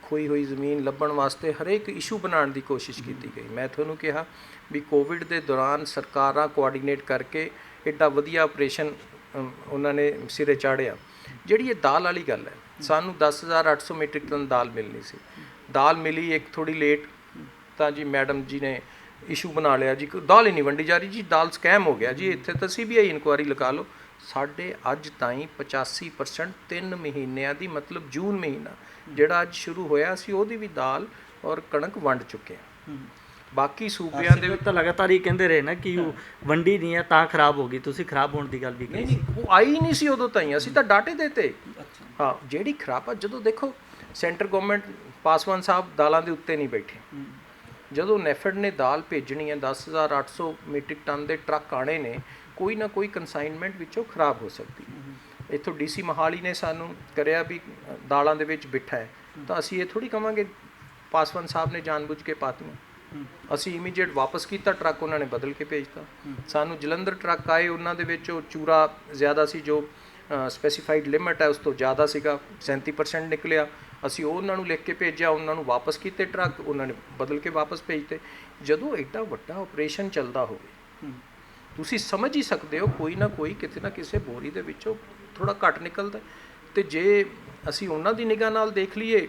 Speaker 3: ਖੋਈ ਹੋਈ ਜ਼ਮੀਨ ਲੱਭਣ ਵਾਸਤੇ ਹਰੇਕ ਇਸ਼ੂ ਬਣਾਉਣ ਦੀ ਕੋਸ਼ਿਸ਼ ਕੀਤੀ ਗਈ। ਮੈਂ ਤੁਹਾਨੂੰ ਕਿਹਾ ਵੀ ਕੋਵਿਡ ਦੇ ਦੌਰਾਨ ਸਰਕਾਰਾਂ ਕੋਆਰਡੀਨੇਟ ਕਰਕੇ ਐਡਾ ਵਧੀਆ ਆਪਰੇਸ਼ਨ ਉਹਨਾਂ ਨੇ ਸਿਰੇ ਚਾੜਿਆ। ਜਿਹੜੀ ਇਹ ਦਾਲ ਵਾਲੀ ਗੱਲ ਹੈ, ਸਾਨੂੰ 10,800 ਮੀਟ੍ਰਿਕ ਟਨ ਦਾਲ ਮਿਲਣੀ ਸੀ। ਦਾਲ ਮਿਲੀ ਇੱਕ ਥੋੜ੍ਹੀ ਲੇਟ, ਤਾਂ ਜੀ ਮੈਡਮ ਜੀ ਨੇ ਇਸ਼ੂ ਬਣਾ ਲਿਆ ਜੀ ਦਾਲ ਹੀ ਨਹੀਂ ਵੰਡੀ ਜਾ ਰਹੀ ਜੀ, ਦਾਲ ਸਕੈਮ ਹੋ ਗਿਆ ਜੀ, ਇੱਥੇ ਤਾਂ CBI ਇਨਕੁਆਇਰੀ ਲਗਾ ਲਓ। ਸਾਡੇ ਅੱਜ ਤਾਈਂ 85% 3 ਮਹੀਨਿਆਂ ਦੀ, ਮਤਲਬ ਜੂਨ ਮਹੀਨਾ ਜਿਹੜਾ ਅੱਜ ਸ਼ੁਰੂ ਹੋਇਆ ਸੀ, ਉਹਦੀ ਵੀ ਦਾਲ ਔਰ ਕਣਕ ਵੰਡ ਚੁੱਕੇ ਹਾਂ। ਬਾਕੀ ਸੂਬਿਆਂ ਦੇ ਵਿੱਚ
Speaker 2: ਤਾਂ ਲਗਾਤਾਰ ਹੀ ਕਹਿੰਦੇ ਰਹੇ ਨਾ ਕਿ ਉਹ ਵੰਡੀ ਨਹੀਂ ਹੈ ਤਾਂ ਖਰਾਬ ਹੋ ਗਈ। ਤੁਸੀਂ ਖਰਾਬ ਹੋਣ ਦੀ ਗੱਲ ਵੀ ਕਹੀ।
Speaker 3: ਨਹੀਂ, ਉਹ ਆਈ ਨਹੀਂ ਸੀ ਉਦੋਂ ਤਾਈਂ, ਅਸੀਂ ਤਾਂ ਡਾਟੇ ਦੇਤੇ। ਹਾਂ, ਜਿਹੜੀ ਖਰਾਬ ਆ, ਜਦੋਂ ਦੇਖੋ ਸੈਂਟਰ ਗਵਰਨਮੈਂਟ ਪਾਸਵਾਨ ਸਾਹਿਬ ਦਾਲਾਂ ਦੇ ਉੱਤੇ ਨਹੀਂ ਬੈਠੇ। ਜਦੋਂ ਨੈਫਡ ਨੇ ਦਾਲ ਭੇਜਣੀ ਹੈ, 10,800 ਮੀਟ੍ਰਿਕ ਟਨ ਦੇ ਟਰੱਕ ਆਣੇ ਨੇ, ਕੋਈ ਨਾ ਕੋਈ ਕੰਸਾਈਨਮੈਂਟ ਵਿੱਚੋਂ ਖਰਾਬ ਹੋ ਸਕਦੀ। ਇੱਥੋਂ DC ਮੋਹਾਲੀ ਨੇ ਸਾਨੂੰ ਕਰਿਆ ਵੀ ਦਾਲਾਂ ਦੇ ਵਿੱਚ ਬਿੱਠਾ ਹੈ, ਤਾਂ ਅਸੀਂ ਇਹ ਥੋੜ੍ਹੀ ਕਹਾਂਗੇ ਪਾਸਵਾਨ ਸਾਹਿਬ ਨੇ ਜਾਣਬੁੱਝ ਕੇ ਪਾਤੀਆਂ। ਅਸੀਂ ਇਮੀਡੀਏਟ ਵਾਪਸ ਕੀਤਾ ਟਰੱਕ, ਉਹਨਾਂ ਨੇ ਬਦਲ ਕੇ ਭੇਜਤਾ। ਸਾਨੂੰ ਜਲੰਧਰ ਟਰੱਕ ਆਏ, ਉਹਨਾਂ ਦੇ ਵਿੱਚ ਉਹ ਚੂਰਾ ਜ਼ਿਆਦਾ ਸੀ, ਜੋ ਸਪੈਸੀਫਾਈਡ ਲਿਮਟ ਹੈ ਉਸ ਤੋਂ ਜ਼ਿਆਦਾ ਸੀਗਾ, 37% ਨਿਕਲਿਆ। ਅਸੀਂ ਉਹਨਾਂ ਨੂੰ ਲਿਖ ਕੇ ਭੇਜਿਆ, ਉਹਨਾਂ ਨੂੰ ਵਾਪਸ ਕੀਤੇ ਟਰੱਕ, ਉਹਨਾਂ ਨੇ ਬਦਲ ਕੇ ਵਾਪਸ ਭੇਜਤੇ। ਜਦੋਂ ਐਡਾ ਵੱਡਾ ਆਪਰੇਸ਼ਨ ਚੱਲਦਾ ਹੋਵੇ, ਤੁਸੀਂ ਸਮਝ ਹੀ ਸਕਦੇ ਹੋ ਕੋਈ ਨਾ ਕੋਈ ਕਿਤੇ ਨਾ ਕਿਸੇ ਬੋਰੀ ਦੇ ਵਿੱਚੋਂ ਥੋੜ੍ਹਾ ਘੱਟ ਨਿਕਲਦਾ। ਅਤੇ ਜੇ ਅਸੀਂ ਉਹਨਾਂ ਦੀ ਨਿਗਾਹ ਨਾਲ ਦੇਖ ਲਈਏ,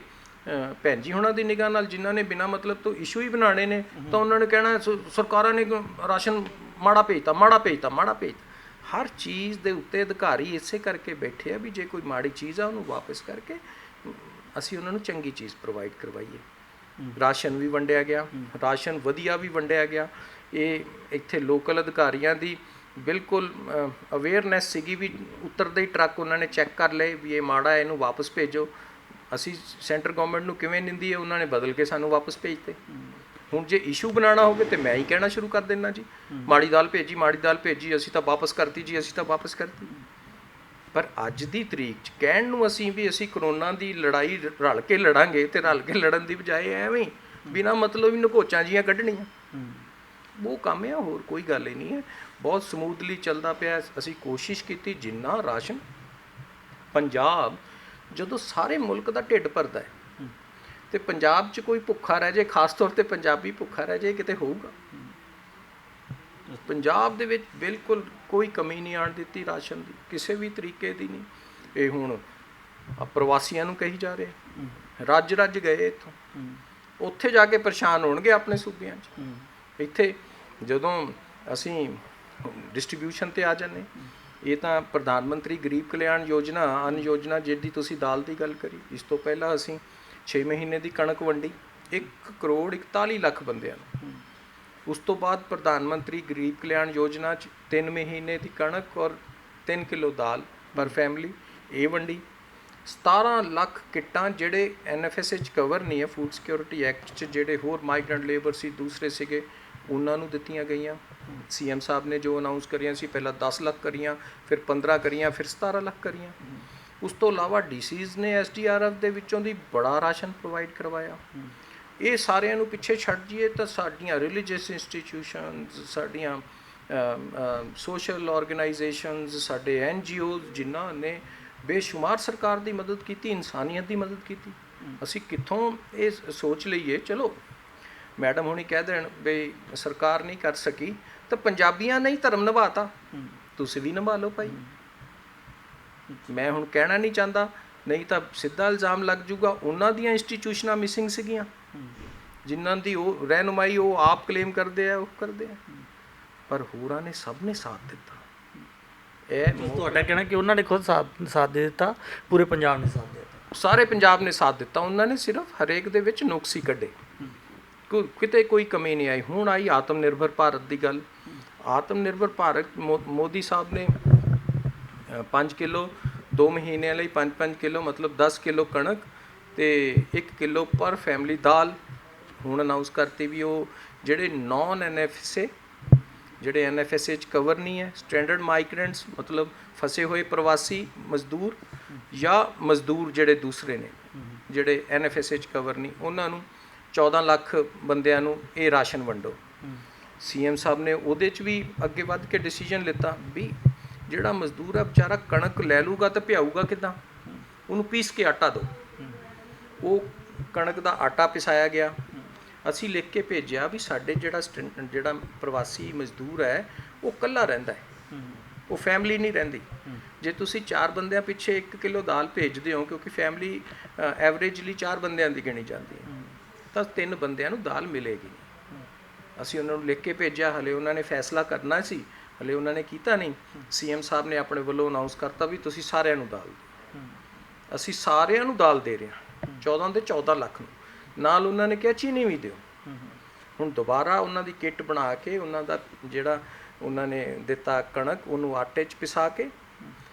Speaker 3: ਭੈਣ ਜੀ ਉਹਨਾਂ ਦੀ ਨਿਗਾਹ ਨਾਲ, ਜਿਨ੍ਹਾਂ ਨੇ ਬਿਨਾਂ ਮਤਲਬ ਤੋਂ ਇਸ਼ੂ ਹੀ ਬਣਾਉਣੇ ਨੇ, ਤਾਂ ਉਹਨਾਂ ਨੇ ਕਹਿਣਾ ਸਰਕਾਰਾਂ ਨੇ ਰਾਸ਼ਨ ਮਾੜਾ ਭੇਜਤਾ, ਮਾੜਾ ਭੇਜਤਾ, ਮਾੜਾ ਭੇਜਤਾ। ਹਰ ਚੀਜ਼ ਦੇ ਉੱਤੇ ਅਧਿਕਾਰੀ ਇਸੇ ਕਰਕੇ ਬੈਠੇ ਆ ਵੀ ਜੇ ਕੋਈ ਮਾੜੀ ਚੀਜ਼ ਆ ਉਹਨੂੰ ਵਾਪਸ ਕਰਕੇ ਅਸੀਂ ਉਹਨਾਂ ਨੂੰ ਚੰਗੀ ਚੀਜ਼ ਪ੍ਰੋਵਾਈਡ ਕਰਵਾਈਏ। ਰਾਸ਼ਨ ਵੀ ਵੰਡਿਆ ਗਿਆ, ਰਾਸ਼ਨ ਵਧੀਆ ਵੀ ਵੰਡਿਆ ਗਿਆ। ਇਹ ਇੱਥੇ ਲੋਕਲ ਅਧਿਕਾਰੀਆਂ ਦੀ ਬਿਲਕੁਲ ਅਵੇਅਰਨੈਸ ਸੀਗੀ ਵੀ ਉੱਤਰਦੇ ਹੀ ਟਰੱਕ ਉਹਨਾਂ ਨੇ ਚੈੱਕ ਕਰ ਲਏ ਵੀ ਇਹ ਮਾੜਾ ਹੈ, ਇਹਨੂੰ ਵਾਪਸ ਭੇਜੋ। ਅਸੀਂ ਸੈਂਟਰ ਗਵਰਨਮੈਂਟ ਨੂੰ ਕਿਵੇਂ ਨਿੰਦੀਏ, ਉਹਨਾਂ ਨੇ ਬਦਲ ਕੇ ਸਾਨੂੰ ਵਾਪਸ ਭੇਜਤੇ। ਹੁਣ ਜੇ ਇਸ਼ੂ ਬਣਾਉਣਾ ਹੋਵੇ ਤਾਂ ਮੈਂ ਹੀ ਕਹਿਣਾ ਸ਼ੁਰੂ ਕਰ ਦੇਣਾ ਜੀ, ਮਾੜੀ ਦਾਲ ਭੇਜੀ, ਮਾੜੀ ਦਾਲ ਭੇਜੀ, ਅਸੀਂ ਤਾਂ ਵਾਪਸ ਕਰਤੀ ਜੀ, ਅਸੀਂ ਤਾਂ ਵਾਪਸ ਕਰਤੀ। ਪਰ ਅੱਜ ਦੀ ਤਰੀਕ 'ਚ ਕਹਿਣ ਨੂੰ ਅਸੀਂ ਵੀ ਅਸੀਂ ਕਰੋਨਾ ਦੀ ਲੜਾਈ ਰਲ ਕੇ ਲੜਾਂਗੇ, ਅਤੇ ਰਲ ਕੇ ਲੜਨ ਦੀ ਬਜਾਏ ਐਵੇਂ ਹੀ ਬਿਨਾਂ ਮਤਲਬ ਹੀ ਨਕੋਚਾਂ ਜੀਆਂ ਕੱਢਣੀਆਂ, ਉਹ ਕੰਮ ਆ, ਹੋਰ ਕੋਈ ਗੱਲ ਹੀ ਨਹੀਂ ਹੈ। ਬਹੁਤ ਸਮੂਥਲੀ ਚੱਲਦਾ ਪਿਆ। ਅਸੀਂ ਕੋਸ਼ਿਸ਼ ਕੀਤੀ ਜਿੰਨਾ ਰਾਸ਼ਨ ਪੰਜਾਬ, ਜਦੋਂ ਸਾਰੇ ਮੁਲਕ ਦਾ ਢਿੱਡ ਭਰਦਾ ਹੈ ਅਤੇ ਪੰਜਾਬ 'ਚ ਕੋਈ ਭੁੱਖਾ ਰਹਿ ਜਾਏ, ਖਾਸ ਤੌਰ 'ਤੇ ਪੰਜਾਬੀ ਭੁੱਖਾ ਰਹਿ ਜਾਏ, ਕਿਤੇ ਹੋਊਗਾ? ਪੰਜਾਬ ਦੇ ਵਿੱਚ ਬਿਲਕੁਲ ਕੋਈ ਕਮੀ ਨਹੀਂ ਆਉਣ ਦਿੱਤੀ ਰਾਸ਼ਨ ਦੀ, ਕਿਸੇ ਵੀ ਤਰੀਕੇ ਦੀ ਨਹੀਂ। ਇਹ ਹੁਣ ਪ੍ਰਵਾਸੀਆਂ ਨੂੰ ਕਹੀ ਜਾ ਰਹੇ, ਰੱਜ ਗਏ ਇੱਥੋਂ, ਉੱਥੇ ਜਾ ਕੇ ਪਰੇਸ਼ਾਨ ਹੋਣਗੇ ਆਪਣੇ ਸੂਬਿਆਂ 'ਚ। ਇੱਥੇ ਜਦੋਂ ਅਸੀਂ ਡਿਸਟਰੀਬਿਊਸ਼ਨ 'ਤੇ ਆ ਜਾਂਦੇ, ਇਹ ਤਾਂ ਪ੍ਰਧਾਨ ਮੰਤਰੀ ਗਰੀਬ ਕਲਿਆਣ ਯੋਜਨਾ, ਅੰਨ ਯੋਜਨਾ, ਜਿਹਦੀ ਤੁਸੀਂ ਦਾਲ ਦੀ ਗੱਲ ਕਰੀ, ਇਸ ਤੋਂ ਪਹਿਲਾਂ ਅਸੀਂ 6 ਮਹੀਨੇ ਦੀ ਕਣਕ ਵੰਡੀ 1,41,00,000 ਬੰਦਿਆਂ ਨੂੰ। ਉਸ ਤੋਂ ਬਾਅਦ ਪ੍ਰਧਾਨ ਮੰਤਰੀ ਗਰੀਬ ਕਲਿਆਣ ਯੋਜਨਾ 'ਚ 3 ਮਹੀਨੇ ਦੀ ਕਣਕ ਔਰ 3 ਕਿਲੋ ਦਾਲ ਪਰ ਫੈਮਿਲੀ, ਇਹ ਵੰਡੀ। 17 ਲੱਖ ਕਿੱਟਾਂ ਜਿਹੜੇ NFSA 'ਚ ਕਵਰ ਨਹੀਂ ਹੈ, ਫੂਡ ਸਿਕਿਉਰਿਟੀ ਐਕਟ 'ਚ, ਜਿਹੜੇ ਹੋਰ ਮਾਈਗ੍ਰੈਂਟ ਲੇਬਰ ਸੀ ਦੂਸਰੇ ਸੀਗੇ, ਉਹਨਾਂ ਨੂੰ ਦਿੱਤੀਆਂ ਗਈਆਂ। CM ਸਾਹਿਬ ਨੇ ਜੋ ਅਨਾਊਂਸ ਕਰੀਆਂ ਸੀ, ਪਹਿਲਾਂ 10 ਲੱਖ ਕਰੀਆਂ, ਫਿਰ 15 ਕਰੀਆਂ, ਫਿਰ 17 ਲੱਖ ਕਰੀਆਂ। ਉਸ ਤੋਂ ਇਲਾਵਾ DCs ਨੇ SDRF ਦੇ ਵਿੱਚੋਂ ਦੀ ਬੜਾ ਰਾਸ਼ਨ ਪ੍ਰੋਵਾਈਡ ਕਰਵਾਇਆ। ਇਹ ਸਾਰਿਆਂ ਨੂੰ ਪਿੱਛੇ ਛੱਡ ਜਾਈਏ ਤਾਂ ਸਾਡੀਆਂ ਰਿਲੀਜੀਅਸ ਇੰਸਟੀਟਿਊਸ਼ਨਸ, ਸਾਡੀਆਂ ਸੋਸ਼ਲ ਆਰਗੇਨਾਈਜੇਸ਼ਨਸ, ਸਾਡੇ NGOs ਜਿਨ੍ਹਾਂ ਨੇ ਬੇਸ਼ੁਮਾਰ ਸਰਕਾਰ ਦੀ ਮਦਦ ਕੀਤੀ, ਇਨਸਾਨੀਅਤ ਦੀ ਮਦਦ ਕੀਤੀ। ਅਸੀਂ ਕਿੱਥੋਂ ਇਹ ਸੋਚ ਲਈਏ, ਚਲੋ ਮੈਡਮ ਹੁਣੀ ਕਹਿ ਦੇਣ ਬਈ ਸਰਕਾਰ ਨਹੀਂ ਕਰ ਸਕੀ, ਤਾਂ ਪੰਜਾਬੀਆਂ ਨੇ ਹੀ ਧਰਮ ਨਿਭਾਤਾ, ਤੁਸੀਂ ਵੀ ਨਿਭਾ ਲਓ ਭਾਈ। ਮੈਂ ਹੁਣ ਕਹਿਣਾ ਨਹੀਂ ਚਾਹੁੰਦਾ, ਨਹੀਂ ਤਾਂ ਸਿੱਧਾ ਇਲਜ਼ਾਮ ਲੱਗ ਜੂਗਾ ਉਹਨਾਂ ਦੀਆਂ ਇੰਸਟੀਟਿਊਸ਼ਨਾਂ ਮਿਸਿੰਗ ਸੀਗੀਆਂ, ਜਿਨ੍ਹਾਂ ਦੀ ਉਹ ਰਹਿਨੁਮਾਈ ਉਹ ਆਪ ਕਲੇਮ ਕਰਦੇ ਆ, ਉਹ ਕਰਦੇ ਆ, ਪਰ ਹੋਰਾਂ ਨੇ ਸਭ ਨੇ ਸਾਥ ਦਿੱਤਾ। ਇਹ
Speaker 2: ਤੁਹਾਡਾ ਕਹਿਣਾ ਕਿ ਉਹਨਾਂ ਨੇ ਖੁਦ ਸਾਥ ਦੇ ਦਿੱਤਾ, ਪੂਰੇ ਪੰਜਾਬ ਨੇ ਸਾਥ ਦੇ ਦਿੱਤਾ?
Speaker 3: ਸਾਰੇ ਪੰਜਾਬ ਨੇ ਸਾਥ ਦਿੱਤਾ। ਉਹਨਾਂ ਨੇ ਸਿਰਫ ਹਰੇਕ ਦੇ ਵਿੱਚ ਨੁਕਸ ਹੀ ਕੱਢੇ, ਕਿਤੇ ਕੋਈ ਕਮੀ ਨਹੀਂ ਆਈ। ਹੁਣ ਆਈ ਆਤਮ ਨਿਰਭਰ ਭਾਰਤ ਦੀ ਗੱਲ। ਆਤਮ ਨਿਰਭਰ ਭਾਰਤ ਮੋਦੀ ਸਾਹਿਬ ਨੇ 5 ਕਿਲੋ 2 ਮਹੀਨਿਆਂ ਲਈ 5-5 ਕਿਲੋ ਮਤਲਬ 10 ਕਿਲੋ ਕਣਕ ਤੇ 1 ਕਿਲੋ ਪਰ ਫੈਮਿਲੀ ਦਾਲ ਹੁਣ ਅਨਾਊਂਸ ਕਰਤੀ ਵੀ ਉਹ ਜਿਹੜੇ ਨੌਨ NFSA, ਜਿਹੜੇ NFSA 'ਚ ਕਵਰ ਨਹੀਂ ਹੈ, ਸਟੈਂਡਰਡ ਮਾਈਗ੍ਰੈਂਟਸ ਮਤਲਬ ਫਸੇ ਹੋਏ ਪ੍ਰਵਾਸੀ ਮਜ਼ਦੂਰ ਜਾਂ ਮਜ਼ਦੂਰ ਜਿਹੜੇ ਦੂਸਰੇ ਨੇ, ਜਿਹੜੇ NFSA 'ਚ ਕਵਰ ਨਹੀਂ, ਉਹਨਾਂ ਨੂੰ 14 ਲੱਖ ਬੰਦਿਆਂ ਨੂੰ ਇਹ ਰਾਸ਼ਨ ਵੰਡੋ। CM ਸਾਹਿਬ ਨੇ ਉਹਦੇ 'ਚ ਵੀ ਅੱਗੇ ਵੱਧ ਕੇ ਡਿਸੀਜਨ ਲਿੱਤਾ ਵੀ ਜਿਹੜਾ ਮਜ਼ਦੂਰ ਆ ਵਿਚਾਰਾ ਕਣਕ ਲੈ ਲੂਗਾ ਤਾਂ ਪਿਆਊਗਾ ਕਿੱਦਾਂ, ਉਹਨੂੰ ਪੀਸ ਕੇ ਆਟਾ ਦਿਓ। ਉਹ ਕਣਕ ਦਾ ਆਟਾ ਪਿਸਾਇਆ ਗਿਆ। ਅਸੀਂ ਲਿਖ ਕੇ ਭੇਜਿਆ ਵੀ ਸਾਡੇ ਜਿਹੜਾ ਪ੍ਰਵਾਸੀ ਮਜ਼ਦੂਰ ਹੈ ਉਹ ਇਕੱਲਾ ਰਹਿੰਦਾ ਹੈ, ਉਹ ਫੈਮਿਲੀ ਨਹੀਂ ਰਹਿੰਦੀ। ਜੇ ਤੁਸੀਂ 4 ਬੰਦਿਆਂ ਪਿੱਛੇ 1 ਕਿਲੋ ਦਾਲ ਭੇਜਦੇ ਹੋ, ਕਿਉਂਕਿ ਫੈਮਿਲੀ ਐਵਰੇਜਲੀ 4 ਬੰਦਿਆਂ ਦੀ ਗਿਣੀ ਜਾਂਦੀ ਹੈ, ਤਾਂ 3 ਬੰਦਿਆਂ ਨੂੰ ਦਾਲ ਮਿਲੇਗੀ। ਅਸੀਂ ਉਹਨਾਂ ਨੂੰ ਲਿਖ ਕੇ ਭੇਜਿਆ, ਹਲੇ ਉਹਨਾਂ ਨੇ ਫੈਸਲਾ ਕਰਨਾ ਸੀ, ਹਲੇ ਉਹਨਾਂ ਨੇ ਕੀਤਾ ਨਹੀਂ। CM ਸਾਹਿਬ ਨੇ ਆਪਣੇ ਵੱਲੋਂ ਅਨਾਊਂਸ ਕਰਤਾ ਵੀ ਤੁਸੀਂ ਸਾਰਿਆਂ ਨੂੰ ਦਾਲ ਦਿਓ। ਅਸੀਂ ਸਾਰਿਆਂ ਨੂੰ ਦਾਲ ਦੇ ਰਹੇ ਹਾਂ, 14 ਦੇ 14 ਲੱਖ ਨੂੰ। ਨਾਲ ਉਹਨਾਂ ਨੇ ਕਿਹਾ ਚੀਨੀ ਵੀ ਦਿਓ। ਹੁਣ ਦੁਬਾਰਾ ਉਹਨਾਂ ਦੀ ਕਿੱਟ ਬਣਾ ਕੇ ਉਹਨਾਂ ਦਾ ਜਿਹੜਾ ਉਹਨਾਂ ਨੇ ਦਿੱਤਾ ਕਣਕ, ਉਹਨੂੰ ਆਟੇ 'ਚ ਪਿਸਾ ਕੇ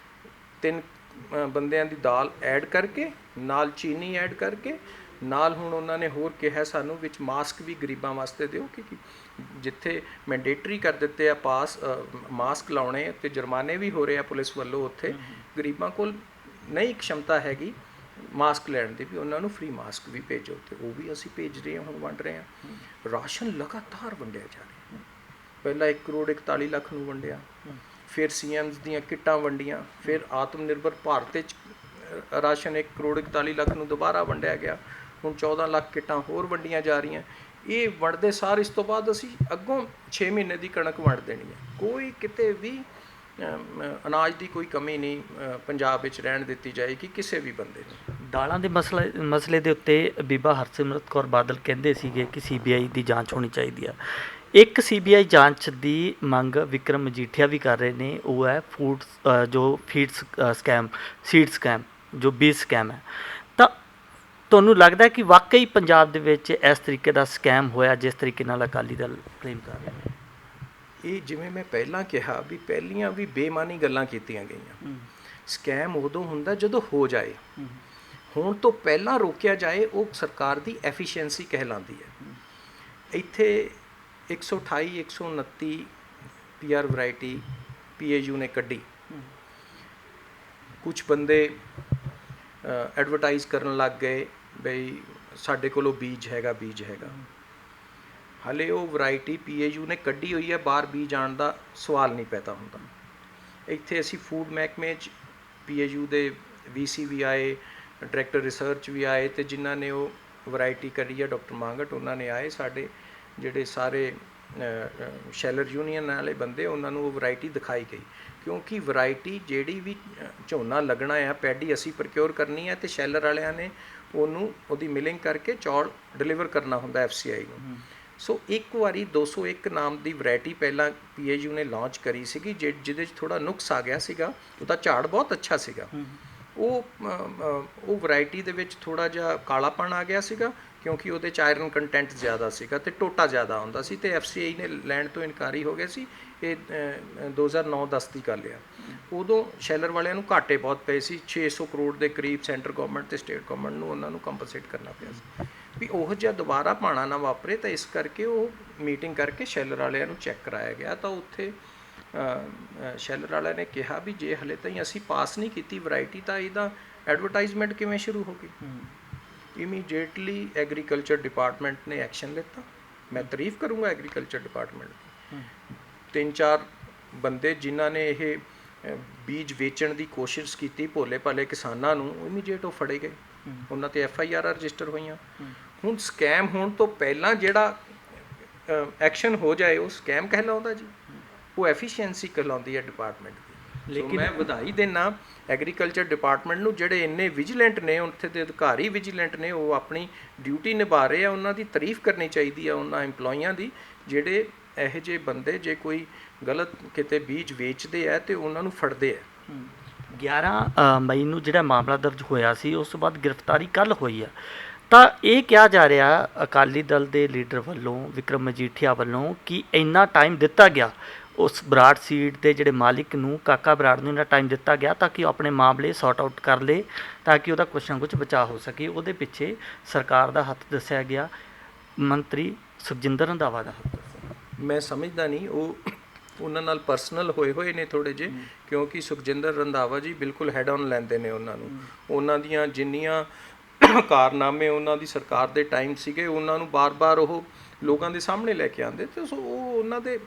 Speaker 3: 3 ਬੰਦਿਆਂ ਦੀ ਦਾਲ ਐਡ ਕਰਕੇ, ਨਾਲ ਚੀਨੀ ਐਡ ਕਰਕੇ, ਨਾਲ ਹੁਣ ਉਹਨਾਂ ਨੇ ਹੋਰ ਕਿਹਾ ਸਾਨੂੰ ਵਿੱਚ ਮਾਸਕ ਵੀ ਗਰੀਬਾਂ ਵਾਸਤੇ ਦਿਓ, ਕਿਉਂਕਿ ਜਿੱਥੇ ਮੈਂਡੇਟਰੀ ਕਰ ਦਿੱਤੇ ਆ ਮਾਸਕ ਲਾਉਣੇ ਤੇ ਜੁਰਮਾਨੇ ਵੀ ਹੋ ਰਹੇ ਆ ਪੁਲਿਸ ਵੱਲੋਂ, ਉੱਥੇ ਗਰੀਬਾਂ ਕੋਲ ਨਹੀਂ ਖਮਤਾ ਹੈਗੀ ਮਾਸਕ ਲੈਣ ਦੀ, ਵੀ ਉਹਨਾਂ ਨੂੰ ਫ੍ਰੀ ਮਾਸਕ ਵੀ ਭੇਜੋ, ਤੇ ਉਹ ਵੀ ਅਸੀਂ ਭੇਜ ਰਹੇ ਹਾਂ, ਹੁਣ ਵੰਡ ਰਹੇ ਹਾਂ। ਰਾਸ਼ਨ ਲਗਾਤਾਰ ਵੰਡਿਆ ਜਾ ਰਿਹਾ। ਪਹਿਲਾਂ 1 ਕਰੋੜ 41 ਲੱਖ ਨੂੰ ਵੰਡਿਆ, ਫਿਰ CMs ਦੀਆਂ ਕਿੱਟਾਂ ਵੰਡੀਆਂ, ਫਿਰ ਆਤਮ ਨਿਰਭਰ ਭਾਰਤ 'ਚ ਰਾਸ਼ਨ 1 ਕਰੋੜ 41 ਲੱਖ ਨੂੰ ਦੁਬਾਰਾ ਵੰਡਿਆ ਗਿਆ। ਹੁਣ 14 ਲੱਖ ਕਿੱਟਾਂ ਹੋਰ ਵੰਡੀਆਂ ਜਾ ਰਹੀਆਂ। ਇਹ ਵੰਡਦੇ ਸਾਰ ਇਸ ਤੋਂ ਬਾਅਦ ਅਸੀਂ ਅੱਗੋਂ 6 ਮਹੀਨੇ ਦੀ ਕਣਕ ਵੰਡ ਦੇਣੀ ਹੈ। ਕੋਈ ਕਿਤੇ ਵੀ ਅਨਾਜ ਦੀ ਕੋਈ ਕਮੀ ਨਹੀਂ ਪੰਜਾਬ ਵਿੱਚ ਰਹਿਣ ਦਿੱਤੀ ਜਾਏਗੀ ਕਿਸੇ ਵੀ ਬੰਦੇ ਨੂੰ।
Speaker 2: ਦਾਲਾਂ ਦੇ ਮਸਲੇ ਦੇ ਉੱਤੇ ਬੀਬਾ ਹਰਸਿਮਰਤ ਕੌਰ ਬਾਦਲ ਕਹਿੰਦੇ ਸੀਗੇ ਕਿ CBI ਦੀ ਜਾਂਚ ਹੋਣੀ ਚਾਹੀਦੀ ਆ। ਇੱਕ CBI ਜਾਂਚ ਦੀ ਮੰਗ ਵਿਕਰਮ ਮਜੀਠੀਆ ਵੀ ਕਰ ਰਹੇ ਨੇ, ਉਹ ਹੈ ਫੀਡ ਸਕੈਮ, ਸੀਡ ਸਕੈਮ, ਜੋ ਬੀਜ ਸਕੈਮ ਹੈ। ਤਾਂ ਤੁਹਾਨੂੰ ਲੱਗਦਾ ਕਿ ਵਾਕਈ ਪੰਜਾਬ ਦੇ ਵਿੱਚ ਇਸ ਤਰੀਕੇ ਦਾ ਸਕੈਮ ਹੋਇਆ ਜਿਸ ਤਰੀਕੇ ਨਾਲ ਅਕਾਲੀ ਦਲ ਕਲੇਮ ਕਰ ਰਹੇ ਨੇ?
Speaker 3: ਇਹ ਜਿਵੇਂ ਮੈਂ ਪਹਿਲਾਂ ਕਿਹਾ ਵੀ ਪਹਿਲੀਆਂ ਵੀ ਬੇਈਮਾਨੀ ਗੱਲਾਂ ਕੀਤੀਆਂ ਗਈਆਂ। ਸਕੈਮ ਉਦੋਂ ਹੁੰਦਾ ਜਦੋਂ ਹੋ ਜਾਏ, ਹੋਣ ਤੋਂ ਪਹਿਲਾਂ ਰੋਕਿਆ ਜਾਏ, ਉਹ ਸਰਕਾਰ ਦੀ ਐਫੀਸ਼ੀਐਂਸੀ ਕਹਿਲਾਉਂਦੀ ਹੈ। ਇੱਥੇ 128 129 PR ਵੈਰਾਈਟੀ PAU ਨੇ ਕੱਢੀ। ਕੁਝ ਬੰਦੇ ਐਡਵਰਟਾਈਜ਼ ਕਰਨ ਲੱਗ ਗਏ ਬਈ ਸਾਡੇ ਕੋਲੋਂ ਬੀਜ ਹੈਗਾ। ਹਾਲੇ ਉਹ ਵੈਰਾਈਟੀ PAU ਨੇ ਕੱਢੀ ਹੋਈ ਹੈ, ਬਾਹਰ ਬੀਜ ਆਉਣ ਦਾ ਸਵਾਲ ਨਹੀਂ ਪੈਦਾ ਹੁੰਦਾ। ਇੱਥੇ ਅਸੀਂ ਫੂਡ ਮਹਿਕਮੇ 'ਚ PAU ਦੇ VC ਵੀ ਆਏ, ਡਾਇਰੈਕਟਰ ਰਿਸਰਚ ਵੀ ਆਏ, ਅਤੇ ਜਿਨ੍ਹਾਂ ਨੇ ਉਹ ਵੈਰਾਈਟੀ ਕੱਢੀ ਹੈ ਡਾਕਟਰ ਮਾਂਗਟ, ਉਹਨਾਂ ਨੇ ਆਏ। ਸਾਡੇ ਜਿਹੜੇ ਸਾਰੇ ਸ਼ੈਲਰ ਯੂਨੀਅਨ ਵਾਲੇ ਬੰਦੇ, ਉਹਨਾਂ ਨੂੰ ਉਹ ਵੈਰਾਈਟੀ ਦਿਖਾਈ ਗਈ, ਕਿਉਂਕਿ ਵੈਰਾਈਟੀ ਜਿਹੜੀ ਵੀ ਝੋਨਾ ਲੱਗਣਾ ਆ, ਪੈਡੀ ਅਸੀਂ ਪ੍ਰਕਿਓਰ ਕਰਨੀ ਹੈ, ਅਤੇ ਸ਼ੈਲਰ ਵਾਲਿਆਂ ਨੇ ਉਹਦੀ ਮਿਲਿੰਗ ਕਰਕੇ ਚੌਲ ਡਿਲੀਵਰ ਕਰਨਾ ਹੁੰਦਾ FCI ਨੂੰ। ਸੋ ਇੱਕ ਵਾਰੀ 201 ਨਾਮ ਦੀ ਵੈਰਾਈਟੀ ਪਹਿਲਾਂ PAU ਨੇ ਲਾਂਚ ਕਰੀ ਸੀਗੀ, ਜਿਹਦੇ 'ਚ ਥੋੜ੍ਹਾ ਨੁਕਸ ਆ ਗਿਆ ਸੀਗਾ। ਉਹਦਾ ਝਾੜ ਬਹੁਤ ਅੱਛਾ ਸੀਗਾ, ਉਹ ਵੈਰਾਈਟੀ ਦੇ ਵਿੱਚ ਥੋੜ੍ਹਾ ਜਿਹਾ ਕਾਲਾਪਣ ਆ ਗਿਆ ਸੀਗਾ, ਕਿਉਂਕਿ ਉਹਦੇ 'ਚ ਆਇਰਨ ਕੰਟੈਂਟ ਜ਼ਿਆਦਾ ਸੀਗਾ ਅਤੇ ਟੋਟਾ ਜ਼ਿਆਦਾ ਆਉਂਦਾ ਸੀ, ਅਤੇ FCI ਨੇ ਲੈਣ ਤੋਂ ਇਨਕਾਰੀ ਹੋ ਗਿਆ ਸੀ। ਇਹ 2009-10 ਦੀ ਗੱਲ ਆ। ਉਦੋਂ ਸ਼ੈਲਰ ਵਾਲਿਆਂ ਨੂੰ ਘਾਟੇ ਬਹੁਤ ਪਏ ਸੀ, 600 ਕਰੋੜ ਦੇ ਕਰੀਬ ਸੈਂਟਰ ਗੌਰਮੈਂਟ ਅਤੇ ਸਟੇਟ ਗੌਰਮੈਂਟ ਨੂੰ ਉਹਨਾਂ ਨੂੰ ਕੰਪਨਸੇਟ ਕਰਨਾ ਪਿਆ ਸੀ। ਵੀ ਉਹ ਜਿਹਾ ਦੁਬਾਰਾ ਭਾਣਾ ਨਾ ਵਾਪਰੇ, ਤਾਂ ਇਸ ਕਰਕੇ ਉਹ ਮੀਟਿੰਗ ਕਰਕੇ ਸ਼ੈਲਰ ਵਾਲਿਆਂ ਨੂੰ ਚੈੱਕ ਕਰਾਇਆ ਗਿਆ। ਤਾਂ ਉੱਥੇ ਸ਼ੈਲਰ ਵਾਲਿਆਂ ਨੇ ਕਿਹਾ ਵੀ ਜੇ ਹਲੇ ਤਾਈਂ ਅਸੀਂ ਪਾਸ ਨਹੀਂ ਕੀਤੀ ਵੈਰਾਈਟੀ, ਤਾਂ ਇਹਦਾ ਐਡਵਰਟਾਈਜ਼ਮੈਂਟ ਕਿਵੇਂ ਸ਼ੁਰੂ ਹੋ ਗਈ। ਇਮੀਡੀਏਟਲੀ ਐਗਰੀਕਲਚਰ ਡਿਪਾਰਟਮੈਂਟ ਨੇ ਐਕਸ਼ਨ ਲਿੱਤਾ। ਮੈਂ ਤਾਰੀਫ ਕਰੂੰਗਾ ਐਗਰੀਕਲਚਰ ਡਿਪਾਰਟਮੈਂਟ ਦੀ। 3-4 ਬੰਦੇ ਜਿਨ੍ਹਾਂ ਨੇ ਇਹ ਬੀਜ ਵੇਚਣ ਦੀ ਕੋਸ਼ਿਸ਼ ਕੀਤੀ, ਭੋਲੇ ਭਾਲੇ ਕਿਸਾਨਾਂ ਨੂੰ, ਇਮੀਡੀਏਟ ਉਹ ਫੜੇ ਗਏ, ਉਹਨਾਂ 'ਤੇ FIR ਰਜਿਸਟਰ ਹੋਈਆਂ। ਹੁਣ ਸਕੈਮ ਹੋਣ ਤੋਂ ਪਹਿਲਾਂ ਜਿਹੜਾ ਐਕਸ਼ਨ ਹੋ ਜਾਏ ਉਹ ਸਕੈਮ ਕਹਿਲਾਉਂਦਾ ਜੀ, ਉਹ ਐਫੀਸ਼ੀਐਂਸੀ ਕਹਿਲਾਉਂਦੀ ਹੈ ਡਿਪਾਰਟਮੈਂਟ ਦੀ। ਲੇਕਿਨ ਮੈਂ ਵਧਾਈ ਦਿੰਦਾ ਐਗਰੀਕਲਚਰ ਡਿਪਾਰਟਮੈਂਟ ਨੂੰ, ਜਿਹੜੇ ਇੰਨੇ ਵਿਜੀਲੈਂਟ ਨੇ, ਉੱਥੇ ਦੇ ਅਧਿਕਾਰੀ ਵਿਜੀਲੈਂਟ ਨੇ, ਉਹ ਆਪਣੀ ਡਿਊਟੀ ਨਿਭਾ ਰਹੇ ਆ। ਉਹਨਾਂ ਦੀ ਤਾਰੀਫ ਕਰਨੀ ਚਾਹੀਦੀ ਆ ਉਹਨਾਂ EMPLOYੀਆਂ ਦੀ, ਜਿਹੜੇ ਇਹੋ ਜਿਹੇ ਬੰਦੇ ਜੇ ਕੋਈ ਗਲਤ ਕਿਤੇ ਬੀਜ ਵੇਚਦੇ ਆ ਤੇ ਉਹਨਾਂ ਨੂੰ ਫੜਦੇ ਆ।
Speaker 2: 11 ਮਈ ਨੂੰ ਜਿਹੜਾ ਮਾਮਲਾ ਦਰਜ ਹੋਇਆ ਸੀ, ਉਸ ਤੋਂ ਬਾਅਦ ਗ੍ਰਿਫਤਾਰੀ ਕੱਲ੍ਹ ਹੋਈ ਆ। ਤਾਂ ਇਹ ਕਿਹਾ ਜਾ ਰਿਹਾ ਅਕਾਲੀ ਦਲ ਦੇ ਲੀਡਰ ਵੱਲੋਂ, ਵਿਕਰਮ ਮਜੀਠੀਆ ਵੱਲੋਂ, ਕਿ ਇੰਨਾ ਟਾਈਮ ਦਿੱਤਾ ਗਿਆ ਉਸ ਬਰਾੜ ਸੀਡ ਦੇ ਜਿਹੜੇ ਮਾਲਿਕ ਨੂੰ, ਕਾਕਾ ਬਰਾੜ ਨੂੰ, ਇੰਨਾ ਟਾਈਮ ਦਿੱਤਾ ਗਿਆ ਤਾਂ ਕਿ ਉਹ ਆਪਣੇ ਮਾਮਲੇ ਸੌਟ ਆਊਟ ਕਰ ਲੇ, ਤਾਂ ਕਿ ਉਹਦਾ ਕੁਛ ਨਾ ਕੁਛ ਬਚਾਅ ਹੋ ਸਕੇ। ਉਹਦੇ ਪਿੱਛੇ ਸਰਕਾਰ ਦਾ ਹੱਥ ਦੱਸਿਆ ਗਿਆ, ਮੰਤਰੀ ਸੁਖਜਿੰਦਰ ਰੰਧਾਵਾ ਦਾ ਹੱਥ ਦੱਸਿਆ।
Speaker 3: ਮੈਂ ਸਮਝਦਾ ਨਹੀਂ ਉਹ ਉਹਨਾਂ ਨਾਲ ਪਰਸਨਲ ਹੋਏ ਨੇ ਥੋੜ੍ਹੇ ਜਿਹੇ, ਕਿਉਂਕਿ ਸੁਖਜਿੰਦਰ ਰੰਧਾਵਾ ਜੀ ਬਿਲਕੁਲ ਹੈਡ ਔਨ ਲੈਂਦੇ ਨੇ ਉਹਨਾਂ ਨੂੰ। ਉਹਨਾਂ ਦੀਆਂ ਜਿੰਨੀਆਂ ਕਾਰਨਾਮੇ ਉਹਨਾਂ ਦੀ ਸਰਕਾਰ ਦੇ ਟਾਈਮ ਸੀਗੇ, ਉਹਨਾਂ ਨੂੰ ਬਾਰ-ਬਾਰ ਉਹ ਲੋਕਾਂ ਦੇ ਸਾਹਮਣੇ ਲੈ ਕੇ ਆਉਂਦੇ, ਅਤੇ ਉਹ ਉਹਨਾਂ ਦੇ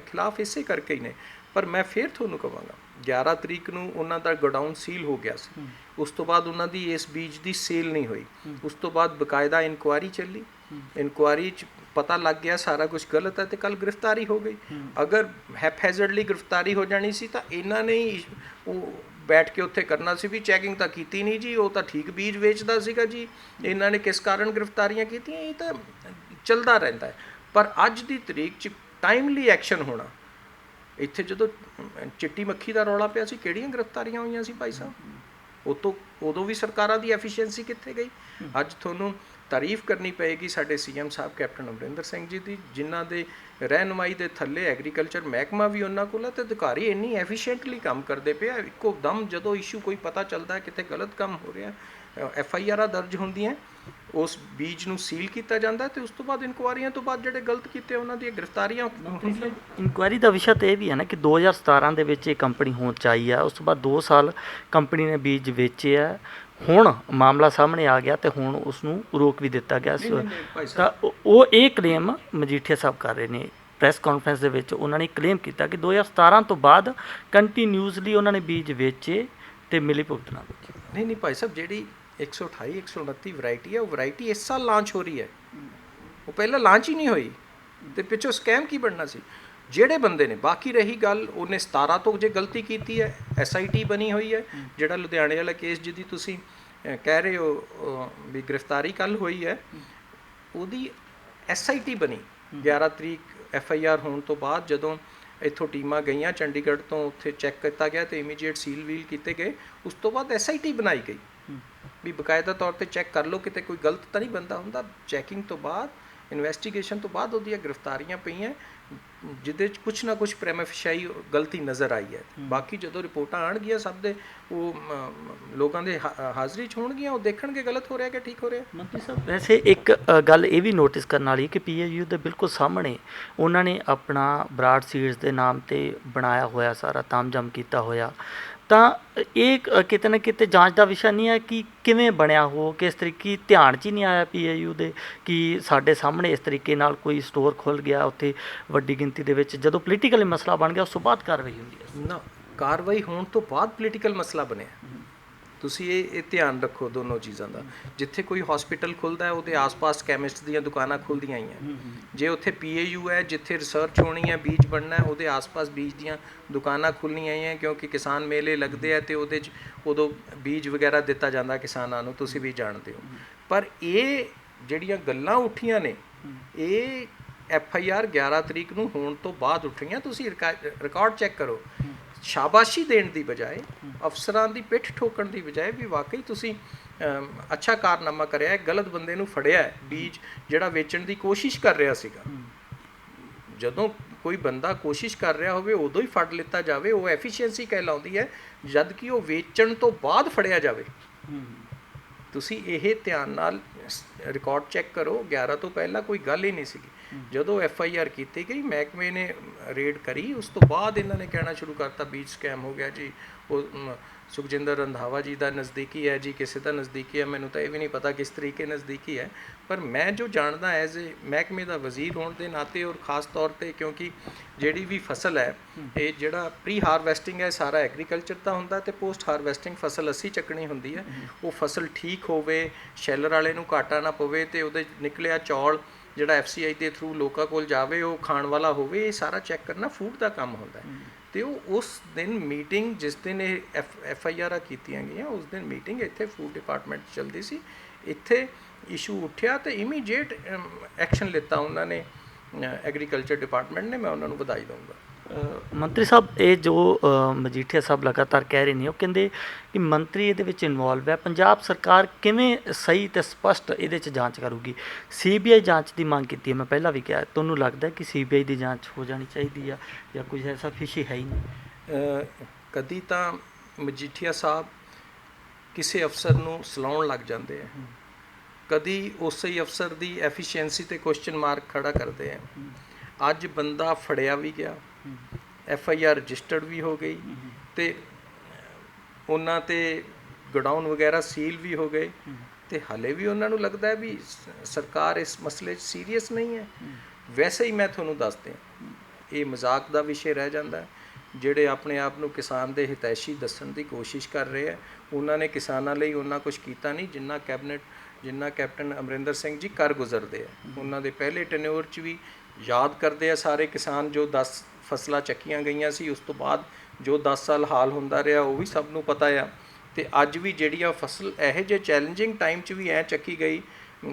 Speaker 3: ਖਿਲਾਫ ਇਸੇ ਕਰਕੇ ਹੀ ਨੇ। ਪਰ ਮੈਂ ਫਿਰ ਤੁਹਾਨੂੰ ਕਹਾਂਗਾ, 11 ਤਰੀਕ ਨੂੰ ਉਹਨਾਂ ਦਾ ਗੋਡਾਊਨ ਸੀਲ ਹੋ ਗਿਆ ਸੀ। ਉਸ ਤੋਂ ਬਾਅਦ ਉਹਨਾਂ ਦੀ ਇਸ ਬੀਜ ਦੀ ਸੇਲ ਨਹੀਂ ਹੋਈ। ਉਸ ਤੋਂ ਬਾਅਦ ਬਕਾਇਦਾ ਇਨਕੁਆਇਰੀ ਚੱਲੀ, ਇਨਕੁਆਇਰੀ 'ਚ ਪਤਾ ਲੱਗ ਗਿਆ ਸਾਰਾ ਕੁਝ ਗਲਤ ਹੈ, ਅਤੇ ਕੱਲ੍ਹ ਗ੍ਰਿਫਤਾਰੀ ਹੋ ਗਈ। ਅਗਰ ਹੈਪਹੈਜ਼ਰਡਲੀ ਗ੍ਰਿਫਤਾਰੀ ਹੋ ਜਾਣੀ ਸੀ ਤਾਂ ਇਹਨਾਂ ਨੇ ਹੀ ਉਹ ਬੈਠ ਕੇ ਉੱਥੇ ਕਰਨਾ ਸੀ ਵੀ ਚੈਕਿੰਗ ਤਾਂ ਕੀਤੀ ਨਹੀਂ ਜੀ, ਉਹ ਤਾਂ ਠੀਕ ਬੀਜ ਵੇਚਦਾ ਸੀਗਾ ਜੀ, ਇਹਨਾਂ ਨੇ ਕਿਸ ਕਾਰਨ ਗ੍ਰਿਫਤਾਰੀਆਂ ਕੀਤੀਆਂ। ਇਹ ਤਾਂ ਚੱਲਦਾ ਰਹਿੰਦਾ ਹੈ। ਪਰ ਅੱਜ ਦੀ ਤਰੀਕ 'ਚ ਟਾਈਮਲੀ ਐਕਸ਼ਨ ਹੋਣਾ। ਇੱਥੇ ਜਦੋਂ ਚਿੱਟੀ ਮੱਖੀ ਦਾ ਰੌਲਾ ਪਿਆ ਸੀ, ਕਿਹੜੀਆਂ ਗ੍ਰਿਫਤਾਰੀਆਂ ਹੋਈਆਂ ਸੀ ਭਾਈ ਸਾਹਿਬ? ਉਦੋਂ ਵੀ ਸਰਕਾਰਾਂ ਦੀ ਐਫੀਸ਼ੀਐਂਸੀ ਕਿੱਥੇ ਗਈ? ਅੱਜ ਤੁਹਾਨੂੰ ਤਾਰੀਫ ਕਰਨੀ ਪਏਗੀ ਸਾਡੇ CM ਸਾਹਿਬ ਕੈਪਟਨ ਅਮਰਿੰਦਰ ਸਿੰਘ ਜੀ ਦੀ, ਜਿਨ੍ਹਾਂ ਦੇ ਰਹਿਨੁਮਾਈ ਦੇ ਥੱਲੇ ਐਗਰੀਕਲਚਰ ਮਹਿਕਮਾ ਵੀ ਉਹਨਾਂ ਕੋਲ ਹੈ, ਅਤੇ ਅਧਿਕਾਰੀ ਇੰਨੀ ਐਫੀਸ਼ੀਐਂਟਲੀ ਕੰਮ ਕਰਦੇ ਪਏ ਆ। ਇੱਕੋ ਦਮ ਜਦੋਂ ਇਸ਼ੂ ਕੋਈ ਪਤਾ ਚੱਲਦਾ ਕਿਤੇ ਗਲਤ ਕੰਮ ਹੋ ਰਿਹਾ, FIR ਦਰਜ ਹੁੰਦੀਆਂ, ਉਸ ਬੀਜ ਨੂੰ ਸੀਲ ਕੀਤਾ ਜਾਂਦਾ, ਅਤੇ ਉਸ ਤੋਂ ਬਾਅਦ ਇਨਕੁਆਰੀਆਂ ਤੋਂ ਬਾਅਦ ਜਿਹੜੇ ਗਲਤ ਕੀਤੇ ਉਹਨਾਂ ਦੀਆਂ ਗ੍ਰਿਫਤਾਰੀਆਂ ਹੁੰਦੀਆਂ।
Speaker 2: ਇਨਕੁਆਇਰੀ ਦਾ ਵਿਸ਼ਾ ਤਾਂ ਇਹ ਵੀ ਹੈ ਨਾ ਕਿ 2017 ਦੇ ਵਿੱਚ ਇਹ ਕੰਪਨੀ ਹੋਂਦ 'ਚ ਆਈ ਆ, ਉਸ ਤੋਂ ਬਾਅਦ 2 ਸਾਲ ਕੰਪਨੀ ਨੇ ਬੀਜ ਵੇਚੇ ਆ। ਹੁਣ ਮਾਮਲਾ ਸਾਹਮਣੇ ਆ ਗਿਆ ਅਤੇ ਹੁਣ ਉਸ ਨੂੰ ਰੋਕ ਵੀ ਦਿੱਤਾ ਗਿਆ। ਤਾਂ ਉਹ ਇਹ ਕਲੇਮ ਮਜੀਠੀਆ ਸਾਹਿਬ ਕਰ ਰਹੇ ਨੇ। ਪ੍ਰੈਸ ਕਾਨਫਰੰਸ ਦੇ ਵਿੱਚ ਉਹਨਾਂ ਨੇ ਕਲੇਮ ਕੀਤਾ ਕਿ 2017 ਤੋਂ ਬਾਅਦ ਕੰਟੀਨਿਊਸਲੀ ਉਹਨਾਂ ਨੇ ਬੀਜ ਵੇਚੇ ਅਤੇ ਮਿਲੀ ਭੁਗਤਣਾ ਵੇਚੀ।
Speaker 3: ਨਹੀਂ ਭਾਈ ਸਾਹਿਬ, ਜਿਹੜੀ 128, 129 ਵੈਰਾਈਟੀ ਹੈ, ਉਹ ਵੈਰਾਈਟੀ ਇਸ ਸਾਲ ਲਾਂਚ ਹੋ ਰਹੀ ਹੈ। ਉਹ ਪਹਿਲਾਂ ਲਾਂਚ ਹੀ ਨਹੀਂ ਹੋਈ, ਅਤੇ ਪਿੱਛੋਂ ਸਕੈਮ ਕੀ ਬਣਨਾ ਸੀ? ਜਿਹੜੇ ਬੰਦੇ ਨੇ, ਬਾਕੀ ਰਹੀ ਗੱਲ, ਉਹਨੇ 17 ਤੋਂ ਜੇ ਗਲਤੀ ਕੀਤੀ ਹੈ, SIT ਬਣੀ ਹੋਈ ਹੈ। ਜਿਹੜਾ ਲੁਧਿਆਣੇ ਵਾਲਾ ਕੇਸ ਜਿਹਦੀ ਤੁਸੀਂ ਕਹਿ ਰਹੇ ਹੋ ਵੀ ਗ੍ਰਿਫਤਾਰੀ ਕੱਲ੍ਹ ਹੋਈ ਹੈ, ਉਹਦੀ SIT ਬਣੀ 11 ਤਰੀਕ FIR ਹੋਣ ਤੋਂ ਬਾਅਦ। ਜਦੋਂ ਇੱਥੋਂ ਟੀਮਾਂ ਗਈਆਂ ਚੰਡੀਗੜ੍ਹ ਤੋਂ, ਉੱਥੇ ਚੈੱਕ ਕੀਤਾ ਗਿਆ ਅਤੇ ਇਮੀਡੀਏਟ ਸੀਲ ਵੀਲ ਕੀਤੇ ਗਏ। ਉਸ ਤੋਂ ਬਾਅਦ SIT ਬਣਾਈ ਗਈ ਵੀ ਬਕਾਇਦਾ ਤੌਰ 'ਤੇ ਚੈੱਕ ਕਰ ਲਓ ਕਿਤੇ ਕੋਈ ਗਲਤ ਤਾਂ ਨਹੀਂ ਬੰਦਾ ਹੁੰਦਾ। ਚੈਕਿੰਗ ਤੋਂ ਬਾਅਦ, ਇਨਵੈਸਟੀਗੇਸ਼ਨ ਤੋਂ ਬਾਅਦ ਉਹਦੀਆਂ ਗ੍ਰਿਫਤਾਰੀਆਂ ਪਈਆਂ, ਜਿਹਦੇ 'ਚ ਕੁਛ ਨਾ ਕੁਛ ਪ੍ਰੈਮਾ ਫੇਸ਼ੀ ਗਲਤੀ ਨਜ਼ਰ ਆਈ ਹੈ। ਬਾਕੀ ਜਦੋਂ ਰਿਪੋਰਟਾਂ ਆਉਣਗੀਆਂ ਸਭ ਦੇ, ਉਹ ਲੋਕਾਂ ਦੇ ਹਾਜ਼ਰੀ 'ਚ ਹੋਣਗੀਆਂ, ਉਹ ਦੇਖਣਗੇ ਗਲਤ ਹੋ ਰਿਹਾ ਕਿ ਠੀਕ ਹੋ ਰਿਹਾ।
Speaker 2: ਮੰਤਰੀ ਸਾਹਿਬ, ਵੈਸੇ ਇੱਕ ਗੱਲ ਇਹ ਵੀ ਨੋਟਿਸ ਕਰਨ ਵਾਲੀ ਕਿ PAU ਦੇ ਬਿਲਕੁਲ ਸਾਹਮਣੇ ਉਹਨਾਂ ਨੇ ਆਪਣਾ ਬਰਾੜ ਸੀਡਸ ਦੇ ਨਾਮ 'ਤੇ ਬਣਾਇਆ ਹੋਇਆ ਸਾਰਾ ਤਾਮਝਾਮ ਕੀਤਾ ਹੋਇਆ। ਤਾਂ ਇਹ ਕਿਤੇ ਨਾ ਕਿਤੇ ਜਾਂਚ ਦਾ ਵਿਸ਼ਾ ਨਹੀਂ ਹੈ ਕਿ ਕਿਵੇਂ ਬਣਿਆ ਹੋ, ਕਿਸ ਤਰੀਕੇ ਧਿਆਨ 'ਚ ਹੀ ਨਹੀਂ ਆਇਆ PAU ਦੇ ਕਿ ਸਾਡੇ ਸਾਹਮਣੇ ਇਸ ਤਰੀਕੇ ਨਾਲ ਕੋਈ ਸਟੋਰ ਖੁੱਲ੍ਹ ਗਿਆ ਉੱਥੇ ਵੱਡੀ ਗਿਣਤੀ ਦੇ ਵਿੱਚ। ਜਦੋਂ ਪੋਲੀਟੀਕਲ ਮਸਲਾ ਬਣ ਗਿਆ ਉਸ ਤੋਂ ਬਾਅਦ ਕਾਰਵਾਈ ਹੁੰਦੀ ਹੈ
Speaker 3: ਨਾ। ਕਾਰਵਾਈ ਹੋਣ ਤੋਂ ਬਾਅਦ ਪੋਲੀਟੀਕਲ ਮਸਲਾ ਬਣਿਆ। ਤੁਸੀਂ ਇਹ ਧਿਆਨ ਰੱਖੋ ਦੋਨੋਂ ਚੀਜ਼ਾਂ ਦਾ। ਜਿੱਥੇ ਕੋਈ ਹਸਪੀਟਲ ਖੁੱਲ੍ਹਦਾ ਹੈ, ਉਹਦੇ ਆਸ-ਪਾਸ ਕੈਮਿਸਟ ਦੀਆਂ ਦੁਕਾਨਾਂ ਖੁੱਲ੍ਹਦੀਆਂ ਹੀ ਹੈ। ਜੇ ਉੱਥੇ PAU ਹੈ, ਜਿੱਥੇ ਰਿਸਰਚ ਹੋਣੀ ਹੈ, ਬੀਜ ਬਣਨਾ ਹੈ, ਉਹਦੇ ਆਸ-ਪਾਸ ਬੀਜ ਦੀਆਂ ਦੁਕਾਨਾਂ ਖੁੱਲ੍ਹਣੀਆਂ ਹੀ ਹੈ, ਕਿਉਂਕਿ ਕਿਸਾਨ ਮੇਲੇ ਲੱਗਦੇ ਆ ਅਤੇ ਉਹਦੇ 'ਚ ਉਦੋਂ ਬੀਜ ਵਗੈਰਾ ਦਿੱਤਾ ਜਾਂਦਾ ਕਿਸਾਨਾਂ ਨੂੰ, ਤੁਸੀਂ ਵੀ ਜਾਣਦੇ ਹੋ। ਪਰ ਇਹ ਜਿਹੜੀਆਂ ਗੱਲਾਂ ਉੱਠੀਆਂ ਨੇ, ਇਹ FIR 11 ਤਰੀਕ ਨੂੰ ਹੋਣ ਤੋਂ ਬਾਅਦ ਉੱਠੀਆਂ। ਤੁਸੀਂ ਰਿਕਾਰਡ ਚੈੱਕ ਕਰੋ। ਸ਼ਾਬਾਸ਼ੀ ਦੇਣ ਦੀ ਬਜਾਏ, ਅਫਸਰਾਂ ਦੀ ਪਿੱਠ ਠੋਕਣ ਦੀ ਬਜਾਏ ਵੀ ਵਾਕਈ ਤੁਸੀਂ ਅੱਛਾ ਕਾਰਨਾਮਾ ਕਰਿਆ ਹੈ, ਗਲਤ ਬੰਦੇ ਨੂੰ ਫੜਿਆ ਹੈ, ਬੀਜ ਜਿਹੜਾ ਵੇਚਣ ਦੀ ਕੋਸ਼ਿਸ਼ ਕਰ ਰਿਹਾ ਸੀਗਾ। ਜਦੋਂ ਕੋਈ ਬੰਦਾ ਕੋਸ਼ਿਸ਼ ਕਰ ਰਿਹਾ ਹੋਵੇ ਉਦੋਂ ਹੀ ਫੜ ਲਿੱਤਾ ਜਾਵੇ, ਉਹ ਐਫੀਸ਼ੀਐਂਸੀ ਕਹਿਲਾਉਂਦੀ ਹੈ, ਜਦ ਕਿ ਉਹ ਵੇਚਣ ਤੋਂ ਬਾਅਦ ਫੜਿਆ ਜਾਵੇ। ਤੁਸੀਂ ਇਹ ਧਿਆਨ ਨਾਲ ਰਿਕਾਰਡ ਚੈੱਕ ਕਰੋ, 11 ਤੋਂ ਪਹਿਲਾਂ ਕੋਈ ਗੱਲ ਹੀ ਨਹੀਂ ਸੀਗੀ। ਜਦੋਂ FIR ਕੀਤੀ ਗਈ, ਮਹਿਕਮੇ ਨੇ ਰੇਡ ਕਰੀ, ਉਸ ਤੋਂ ਬਾਅਦ ਇਹਨਾਂ ਨੇ ਕਹਿਣਾ ਸ਼ੁਰੂ ਕਰਤਾ ਬੀਜ ਸਕੈਮ ਹੋ ਗਿਆ ਜੀ, ਉਹ ਸੁਖਜਿੰਦਰ ਰੰਧਾਵਾ ਜੀ ਦਾ ਨਜ਼ਦੀਕੀ ਹੈ ਜੀ, ਕਿਸੇ ਦਾ ਨਜ਼ਦੀਕੀ ਹੈ, ਮੈਨੂੰ ਤਾਂ ਇਹ ਵੀ ਨਹੀਂ ਪਤਾ ਕਿਸ ਤਰੀਕੇ ਨਜ਼ਦੀਕੀ ਹੈ। ਪਰ ਮੈਂ ਜੋ ਜਾਣਦਾ ਐਜ਼ ਏ ਮਹਿਕਮੇ ਦਾ ਵਜ਼ੀਰ ਹੋਣ ਦੇ ਨਾਤੇ, ਔਰ ਖ਼ਾਸ ਤੌਰ 'ਤੇ ਕਿਉਂਕਿ ਜਿਹੜੀ ਵੀ ਫਸਲ ਹੈ, ਇਹ ਜਿਹੜਾ ਪ੍ਰੀ ਹਾਰਵੈਸਟਿੰਗ ਹੈ ਸਾਰਾ ਐਗਰੀਕਲਚਰ ਦਾ ਹੁੰਦਾ, ਅਤੇ ਪੋਸਟ ਹਾਰਵੈਸਟਿੰਗ ਫਸਲ ਅਸੀਂ ਚੱਕਣੀ ਹੁੰਦੀ ਹੈ। ਉਹ ਫਸਲ ਠੀਕ ਹੋਵੇ, ਸ਼ੈਲਰ ਵਾਲੇ ਨੂੰ ਘਾਟਾ ਨਾ ਪਵੇ, ਅਤੇ ਉਹਦੇ ਨਿਕਲਿਆ ਚੌਲ ਜਿਹੜਾ FCI ਦੇ ਥਰੂ ਲੋਕਾਂ ਕੋਲ ਜਾਵੇ, ਉਹ ਖਾਣ ਵਾਲਾ ਹੋਵੇ, ਇਹ ਸਾਰਾ ਚੈੱਕ ਕਰਨਾ ਫੂਡ ਦਾ ਕੰਮ ਹੁੰਦਾ ਹੈ। ਅਤੇ ਉਹ ਉਸ ਦਿਨ ਮੀਟਿੰਗ, ਜਿਸ ਦਿਨ ਇਹ FIR ਕੀਤੀਆਂ ਗਈਆਂ, ਉਸ ਦਿਨ ਮੀਟਿੰਗ ਇੱਥੇ ਫੂਡ ਡਿਪਾਰਟਮੈਂਟ 'ਚ ਚੱਲਦੀ ਸੀ। ਇੱਥੇ ਇਸ਼ੂ ਉੱਠਿਆ ਅਤੇ ਇਮੀਡੀਏਟ ਐਕਸ਼ਨ ਲਿੱਤਾ ਉਹਨਾਂ ਨੇ, ਐਗਰੀਕਲਚਰ ਡਿਪਾਰਟਮੈਂਟ ਨੇ। ਮੈਂ ਉਹਨਾਂ ਨੂੰ ਵਧਾਈ ਦਊਂਗਾ।
Speaker 2: ਮੰਤਰੀ ਸਾਹਿਬ, ਇਹ ਜੋ ਮਜੀਠੀਆ ਸਾਹਿਬ ਲਗਾਤਾਰ ਕਹਿ ਰਹੇ ਨੇ, ਉਹ ਕਹਿੰਦੇ ਕਿ ਮੰਤਰੀ ਇਹਦੇ ਵਿੱਚ ਇਨਵੋਲਵ ਹੈ, ਪੰਜਾਬ ਸਰਕਾਰ ਕਿਵੇਂ ਸਹੀ ਅਤੇ ਸਪਸ਼ਟ ਇਹਦੇ 'ਚ ਜਾਂਚ ਕਰੂਗੀ? CBI ਜਾਂਚ ਦੀ ਮੰਗ ਕੀਤੀ ਹੈ, ਮੈਂ ਪਹਿਲਾਂ ਵੀ ਕਿਹਾ। ਤੁਹਾਨੂੰ ਲੱਗਦਾ ਕਿ CBI ਦੀ ਜਾਂਚ ਹੋ ਜਾਣੀ ਚਾਹੀਦੀ ਆ, ਜਾਂ ਕੁਝ ਐਸਾ ਫਿਸ਼ੀ ਹੈ ਹੀ ਨਹੀਂ?
Speaker 3: ਕਦੀ ਤਾਂ ਮਜੀਠੀਆ ਸਾਹਿਬ ਕਿਸੇ ਅਫਸਰ ਨੂੰ ਸਲਾਉਣ ਲੱਗ ਜਾਂਦੇ ਆ, ਕਦੀ ਉਸੇ ਹੀ ਅਫਸਰ ਦੀ ਐਫੀਸ਼ੀਐਂਸੀ 'ਤੇ ਕੁਐਸਚਨ ਮਾਰਕ ਖੜਾ ਕਰਦੇ ਆ। ਅੱਜ ਬੰਦਾ ਫੜਿਆ ਵੀ ਗਿਆ, FIR ਰਜਿਸਟਰਡ ਵੀ ਹੋ ਗਈ, ਅਤੇ ਉਹਨਾਂ 'ਤੇ ਗੋਡਾਊਨ ਵਗੈਰਾ ਸੀਲ ਵੀ ਹੋ ਗਏ, ਅਤੇ ਹਾਲੇ ਵੀ ਉਹਨਾਂ ਨੂੰ ਲੱਗਦਾ ਹੈ ਵੀ ਸਰਕਾਰ ਇਸ ਮਸਲੇ 'ਚ ਸੀਰੀਅਸ ਨਹੀਂ ਹੈ। ਵੈਸੇ ਹੀ ਮੈਂ ਤੁਹਾਨੂੰ ਦੱਸ ਦਿਆਂ, ਇਹ ਮਜ਼ਾਕ ਦਾ ਵਿਸ਼ੇ ਰਹਿ ਜਾਂਦਾ ਹੈ। ਜਿਹੜੇ ਆਪਣੇ ਆਪ ਨੂੰ ਕਿਸਾਨ ਦੇ ਹਿਤੈਸ਼ੀ ਦੱਸਣ ਦੀ ਕੋਸ਼ਿਸ਼ ਕਰ ਰਹੇ ਹੈ, ਉਹਨਾਂ ਨੇ ਕਿਸਾਨਾਂ ਲਈ ਉਹਨਾਂ ਕੁਝ ਕੀਤਾ ਨਹੀਂ ਜਿੰਨਾ ਕੈਪਟਨ ਅਮਰਿੰਦਰ ਸਿੰਘ ਜੀ ਕਰ ਗੁਜ਼ਰਦੇ ਆ। ਉਹਨਾਂ ਦੇ ਪਹਿਲੇ ਟੈਨਿਓਰ 'ਚ ਵੀ ਯਾਦ ਕਰਦੇ ਆ ਸਾਰੇ ਕਿਸਾਨ, ਜੋ 10 ਫਸਲਾਂ ਚੱਕੀਆਂ ਗਈਆਂ ਸੀ, ਉਸ ਤੋਂ ਬਾਅਦ ਜੋ 10 ਸਾਲ ਹਾਲ ਹੁੰਦਾ ਰਿਹਾ, ਉਹ ਵੀ ਸਭ ਨੂੰ ਪਤਾ ਆ। ਅਤੇ ਅੱਜ ਵੀ ਜਿਹੜੀ ਆ ਫਸਲ ਇਹੋ ਜਿਹੇ ਚੈਲੰਜਿੰਗ ਟਾਈਮ 'ਚ ਵੀ ਚੱਕੀ ਗਈ।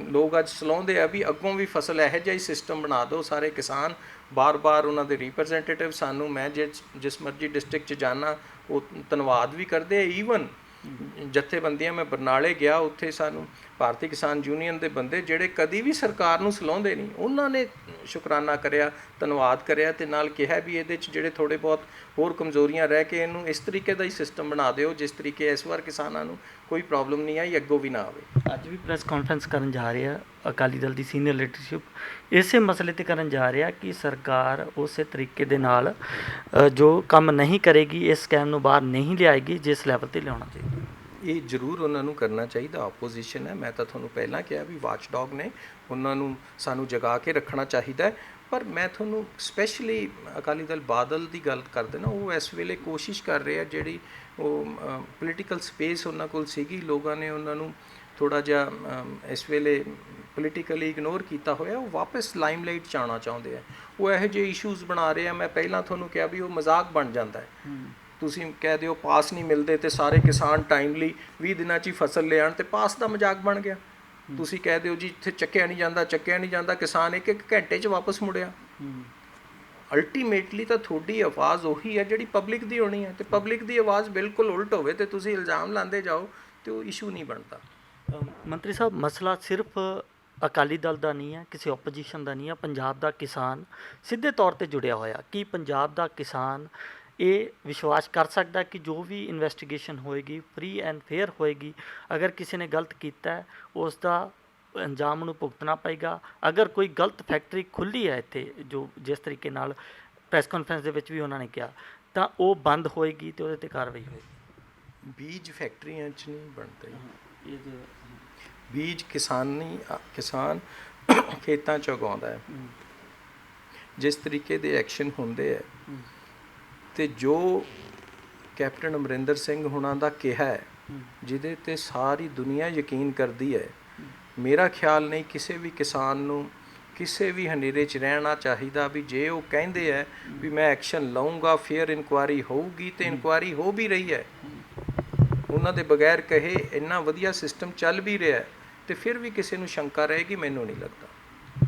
Speaker 3: ਲੋਕ ਅੱਜ ਸਲਾਹੁੰਦੇ ਆ ਵੀ ਅੱਗੋਂ ਵੀ ਫਸਲ ਇਹੋ ਜਿਹਾ ਹੀ ਸਿਸਟਮ ਬਣਾ ਦਿਓ। ਸਾਰੇ ਕਿਸਾਨ ਬਾਰ-ਬਾਰ ਉਹਨਾਂ ਦੇ ਰਿਪਰੈਜ਼ੈਂਟੇਟਿਵ ਸਾਨੂੰ, ਮੈਂ ਜਿਸ ਮਰਜ਼ੀ ਡਿਸਟ੍ਰਿਕਟ 'ਚ ਜਾਣਾ, ਉਹ ਧੰਨਵਾਦ ਵੀ ਕਰਦੇ ਆ। ਈਵਨ ਜਥੇਬੰਦੀਆਂ, ਮੈਂ ਬਰਨਾਲੇ ਗਿਆ, ਉੱਥੇ ਸਾਨੂੰ ਭਾਰਤੀ ਕਿਸਾਨ ਯੂਨੀਅਨ ਦੇ ਬੰਦੇ ਜਿਹੜੇ ਕਦੀ ਵੀ ਸਰਕਾਰ ਨੂੰ ਸਲਾਹੁੰਦੇ ਨਹੀਂ, ਉਹਨਾਂ ਨੇ ਸ਼ੁਕਰਾਨਾ ਕਰਿਆ, ਧੰਨਵਾਦ ਕਰਿਆ, ਅਤੇ ਨਾਲ ਕਿਹਾ ਵੀ ਇਹਦੇ 'ਚ ਜਿਹੜੇ ਥੋੜ੍ਹੇ ਬਹੁਤ ਹੋਰ ਕਮਜ਼ੋਰੀਆਂ ਰਹਿ ਕੇ, ਇਹਨੂੰ ਇਸ ਤਰੀਕੇ ਦਾ ਹੀ ਸਿਸਟਮ ਬਣਾ ਦਿਓ ਜਿਸ ਤਰੀਕੇ ਇਸ ਵਾਰ ਕਿਸਾਨਾਂ ਨੂੰ ਕੋਈ ਪ੍ਰੋਬਲਮ ਨਹੀਂ ਆਈ, ਅੱਗੋਂ ਵੀ ਨਾ ਆਵੇ।
Speaker 2: ਅੱਜ ਵੀ ਪ੍ਰੈਸ ਕਾਨਫਰੰਸ ਕਰਨ ਜਾ ਰਹੇ ਆ ਅਕਾਲੀ ਦਲ ਦੀ ਸੀਨੀਅਰ ਲੀਡਰਸ਼ਿਪ, ਇਸੇ ਮਸਲੇ 'ਤੇ ਕਰਨ ਜਾ ਰਿਹਾ ਕਿ ਸਰਕਾਰ ਉਸੇ ਤਰੀਕੇ ਦੇ ਨਾਲ ਜੋ ਕੰਮ ਨਹੀਂ ਕਰੇਗੀ, ਇਸ ਸਕੈਮ ਨੂੰ ਬਾਹਰ ਨਹੀਂ ਲਿਆਏਗੀ ਜਿਸ ਲੈਵਲ 'ਤੇ ਲਿਆਉਣਾ ਚਾਹੀਦਾ।
Speaker 3: ਇਹ ਜ਼ਰੂਰ ਉਹਨਾਂ ਨੂੰ ਕਰਨਾ ਚਾਹੀਦਾ। ਆਪੋਜੀਸ਼ਨ ਹੈ, ਮੈਂ ਤਾਂ ਤੁਹਾਨੂੰ ਪਹਿਲਾਂ ਕਿਹਾ ਵੀ ਵਾਚਡੌਗ ਨੇ, ਉਹਨਾਂ ਨੂੰ ਸਾਨੂੰ ਜਗਾ ਕੇ ਰੱਖਣਾ ਚਾਹੀਦਾ ਹੈ। ਪਰ ਮੈਂ ਤੁਹਾਨੂੰ ਸਪੈਸ਼ਲੀ ਅਕਾਲੀ ਦਲ ਬਾਦਲ ਦੀ ਗੱਲ ਕਰ ਦੇਣਾ, ਉਹ ਇਸ ਵੇਲੇ ਕੋਸ਼ਿਸ਼ ਕਰ ਰਹੇ ਆ, ਜਿਹੜੀ ਉਹ ਪੋਲੀਟੀਕਲ ਸਪੇਸ ਉਹਨਾਂ ਕੋਲ ਸੀਗੀ, ਲੋਕਾਂ ਨੇ ਉਹਨਾਂ ਨੂੰ ਥੋੜ੍ਹਾ ਜਿਹਾ ਇਸ ਵੇਲੇ ਪੋਲੀਟੀਕਲੀ ਇਗਨੋਰ ਕੀਤਾ ਹੋਇਆ, ਉਹ ਵਾਪਸ ਲਾਈਮਲਾਈਟ 'ਚ ਆਉਣਾ ਚਾਹੁੰਦੇ ਆ। ਉਹ ਇਹੋ ਜਿਹੇ ਇਸ਼ੂਜ਼ ਬਣਾ ਰਹੇ ਆ, ਮੈਂ ਪਹਿਲਾਂ ਤੁਹਾਨੂੰ ਕਿਹਾ ਵੀ ਉਹ ਮਜ਼ਾਕ ਬਣ ਜਾਂਦਾ ਹੈ। ਤੁਸੀਂ ਕਹਿ ਦਿਓ ਪਾਸ ਨਹੀਂ ਮਿਲਦੇ, ਅਤੇ ਸਾਰੇ ਕਿਸਾਨ ਟਾਈਮਲੀ 20 ਦਿਨਾਂ 'ਚ ਹੀ ਫਸਲ ਲੈ ਆਉਣ, ਅਤੇ ਪਾਸ ਦਾ ਮਜ਼ਾਕ ਬਣ ਗਿਆ। ਤੁਸੀਂ ਕਹਿ ਦਿਓ ਜੀ ਇੱਥੇ ਚੱਕਿਆ ਨਹੀਂ ਜਾਂਦਾ, ਕਿਸਾਨ ਇੱਕ ਘੰਟੇ 'ਚ ਵਾਪਸ ਮੁੜਿਆ। ਅਲਟੀਮੇਟਲੀ ਤਾਂ ਤੁਹਾਡੀ ਆਵਾਜ਼ ਉਹੀ ਹੈ ਜਿਹੜੀ ਪਬਲਿਕ ਦੀ ਹੋਣੀ ਹੈ, ਅਤੇ ਪਬਲਿਕ ਦੀ ਆਵਾਜ਼ ਬਿਲਕੁਲ ਉਲਟ ਹੋਵੇ ਅਤੇ ਤੁਸੀਂ ਇਲਜ਼ਾਮ ਲਾਉਂਦੇ ਜਾਓ, ਅਤੇ ਉਹ ਇਸ਼ੂ ਨਹੀਂ ਬਣਦਾ।
Speaker 2: ਮੰਤਰੀ ਸਾਹਿਬ, ਮਸਲਾ ਸਿਰਫ ਅਕਾਲੀ ਦਲ ਦਾ ਨਹੀਂ ਹੈ, ਕਿਸੇ ਓਪੋਜੀਸ਼ਨ ਦਾ ਨਹੀਂ ਹੈ, ਪੰਜਾਬ ਦਾ ਕਿਸਾਨ ਸਿੱਧੇ ਤੌਰ 'ਤੇ ਜੁੜਿਆ ਹੋਇਆ। ਕੀ ਪੰਜਾਬ ਦਾ ਕਿਸਾਨ ਇਹ ਵਿਸ਼ਵਾਸ ਕਰ ਸਕਦਾ ਕਿ ਜੋ ਵੀ ਇਨਵੈਸਟੀਗੇਸ਼ਨ ਹੋਏਗੀ ਫ੍ਰੀ ਐਂਡ ਫੇਅਰ ਹੋਏਗੀ? ਅਗਰ ਕਿਸੇ ਨੇ ਗਲਤ ਕੀਤਾ ਹੈ, ਉਸ ਦਾ ਅੰਜਾਮ ਨੂੰ ਭੁਗਤਣਾ ਪਏਗਾ। ਅਗਰ ਕੋਈ ਗਲਤ ਫੈਕਟਰੀ ਖੁੱਲ੍ਹੀ ਹੈ ਇੱਥੇ, ਜੋ ਜਿਸ ਤਰੀਕੇ ਨਾਲ ਪ੍ਰੈਸ ਕਾਨਫਰੰਸ ਦੇ ਵਿੱਚ ਵੀ ਉਹਨਾਂ ਨੇ ਕਿਹਾ, ਤਾਂ ਉਹ ਬੰਦ ਹੋਏਗੀ ਅਤੇ ਉਹਦੇ 'ਤੇ ਕਾਰਵਾਈ ਹੋਏਗੀ।
Speaker 3: ਬੀਜ ਫੈਕਟਰੀਆਂ 'ਚ ਨਹੀਂ ਬਣਦੇ, ਬੀਜ ਕਿਸਾਨ ਖੇਤਾਂ 'ਚ ਉਗਾਉਂਦਾ ਹੈ। ਜਿਸ ਤਰੀਕੇ ਦੇ ਐਕਸ਼ਨ ਹੁੰਦੇ ਹੈ, ਅਤੇ ਜੋ ਕੈਪਟਨ ਅਮਰਿੰਦਰ ਸਿੰਘ ਹੁਣਾਂ ਦਾ ਕਿਹਾ ਹੈ, ਜਿਹਦੇ 'ਤੇ ਸਾਰੀ ਦੁਨੀਆ ਯਕੀਨ ਕਰਦੀ ਹੈ, ਮੇਰਾ ਖਿਆਲ ਨਹੀਂ ਕਿਸੇ ਵੀ ਕਿਸਾਨ ਨੂੰ ਕਿਸੇ ਵੀ ਹਨੇਰੇ 'ਚ ਰਹਿਣਾ ਚਾਹੀਦਾ ਵੀ ਜੇ ਉਹ ਕਹਿੰਦੇ ਹੈ ਵੀ ਮੈਂ ਐਕਸ਼ਨ ਲਊਂਗਾ, ਫੇਅਰ ਇਨਕੁਆਇਰੀ ਹੋਊਗੀ, ਅਤੇ ਇਨਕੁਆਇਰੀ ਹੋ ਵੀ ਰਹੀ ਹੈ। ਉਹਨਾਂ ਦੇ ਬਗੈਰ ਕਹੇ ਇੰਨਾ ਵਧੀਆ ਸਿਸਟਮ ਚੱਲ ਵੀ ਰਿਹਾ, ਅਤੇ ਫਿਰ ਵੀ ਕਿਸੇ ਨੂੰ ਸ਼ੰਕਾ ਰਹੇਗੀ, ਮੈਨੂੰ ਨਹੀਂ ਲੱਗਦਾ।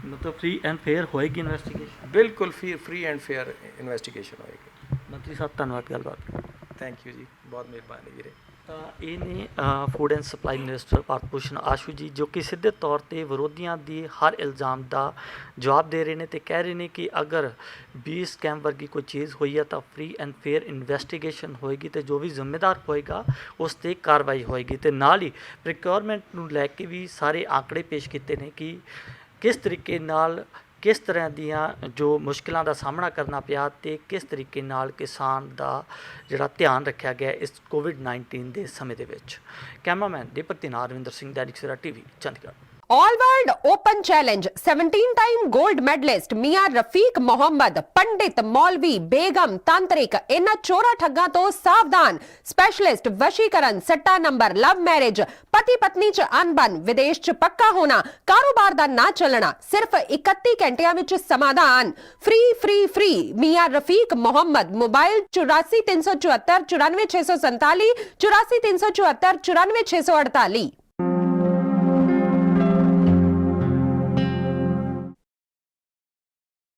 Speaker 2: ਮਤਲਬ ਫ੍ਰੀ ਐਂਡ ਫੇਅਰ ਹੋਏਗੀ ਇਨਵੈਸਟੀਗੇਸ਼ਨ?
Speaker 3: ਬਿਲਕੁਲ ਫ੍ਰੀ ਐਂਡ ਫੇਅਰ ਇਨਵੈਸਟੀਗੇਸ਼ਨ ਹੋਏਗੀ।
Speaker 2: ਮੰਤਰੀ ਸਾਹਿਬ ਧੰਨਵਾਦ ਗੱਲਬਾਤ।
Speaker 3: ਥੈਂਕ ਯੂ ਜੀ, ਬਹੁਤ ਮਿਹਰਬਾਨੀ ਵੀਰੇ।
Speaker 2: ਤਾਂ ਇਹ ਨੇ food and supply minister Bharat Bhushan Ashu ਜੀ, ਜੋ ਕਿ ਸਿੱਧੇ ਤੌਰ ਤੇ ਵਿਰੋਧੀਆਂ ਦੀ ਹਰ ਇਲਜ਼ਾਮ ਦਾ ਜਵਾਬ ਦੇ ਰਹੇ ਨੇ ਤੇ ਕਹਿ ਰਹੇ ਨੇ ਕਿ ਅਗਰ ਬੀ ਸਕੈਮ ਵਰਗੀ ਕੋਈ ਚੀਜ਼ ਹੋਈ ਹੈ ਤਾਂ ਫ੍ਰੀ ਐਂਡ ਫੇਅਰ ਇਨਵੈਸਟੀਗੇਸ਼ਨ ਹੋਏਗੀ ਤੇ ਜੋ ਵੀ ਜ਼ਿੰਮੇਦਾਰ ਹੋਏਗਾ ਉਸ 'ਤੇ ਕਾਰਵਾਈ ਹੋਏਗੀ। ਤੇ ਨਾਲ ਹੀ ਪ੍ਰੋਕਿਉਰਮੈਂਟ ਨੂੰ ਲੈ ਕੇ ਵੀ ਸਾਰੇ ਆંકੜੇ ਪੇਸ਼ ਕੀਤੇ ਨੇ ਕਿ ਕਿਸ ਤਰੀਕੇ ਨਾਲ ਕਿਸ ਤਰ੍ਹਾਂ ਦੀਆਂ ਜੋ ਮੁਸ਼ਕਿਲਾਂ ਦਾ ਸਾਹਮਣਾ ਕਰਨਾ ਪਿਆ ਤੇ ਕਿਸ ਤਰੀਕੇ ਨਾਲ ਕਿਸਾਨ ਦਾ ਜਿਹੜਾ ਧਿਆਨ ਰੱਖਿਆ ਗਿਆ ਇਸ ਕੋਵਿਡ-19 ਦੇ ਸਮੇਂ ਦੇ ਵਿੱਚ। ਕੈਮਰਾਮੈਨ ਦੀਪਕ ਦੇ ਨਾਲ Ravinder Singh, Dainik Savera TV, Chandigarh.
Speaker 4: All world open challenge 17 time gold medallist मियां रफीक मोहम्मद, पंडित, मौलवी, बेगम, तांत्रिक, इन्हां चोरा ठग्गां तो सावधान। स्पेशलिस्ट वशीकरण, सट्टा नंबर, लव मैरिज, पति पत्नी च अनबन, विदेश च पक्का होना, कारोबार दा ना चलना, सिर्फ 31 घंटियां विच समाधान। फ्री फ्री फ्री मियां रफीक मोहम्मद। मोबाइल 84 374 94 647, 84 374 94 648।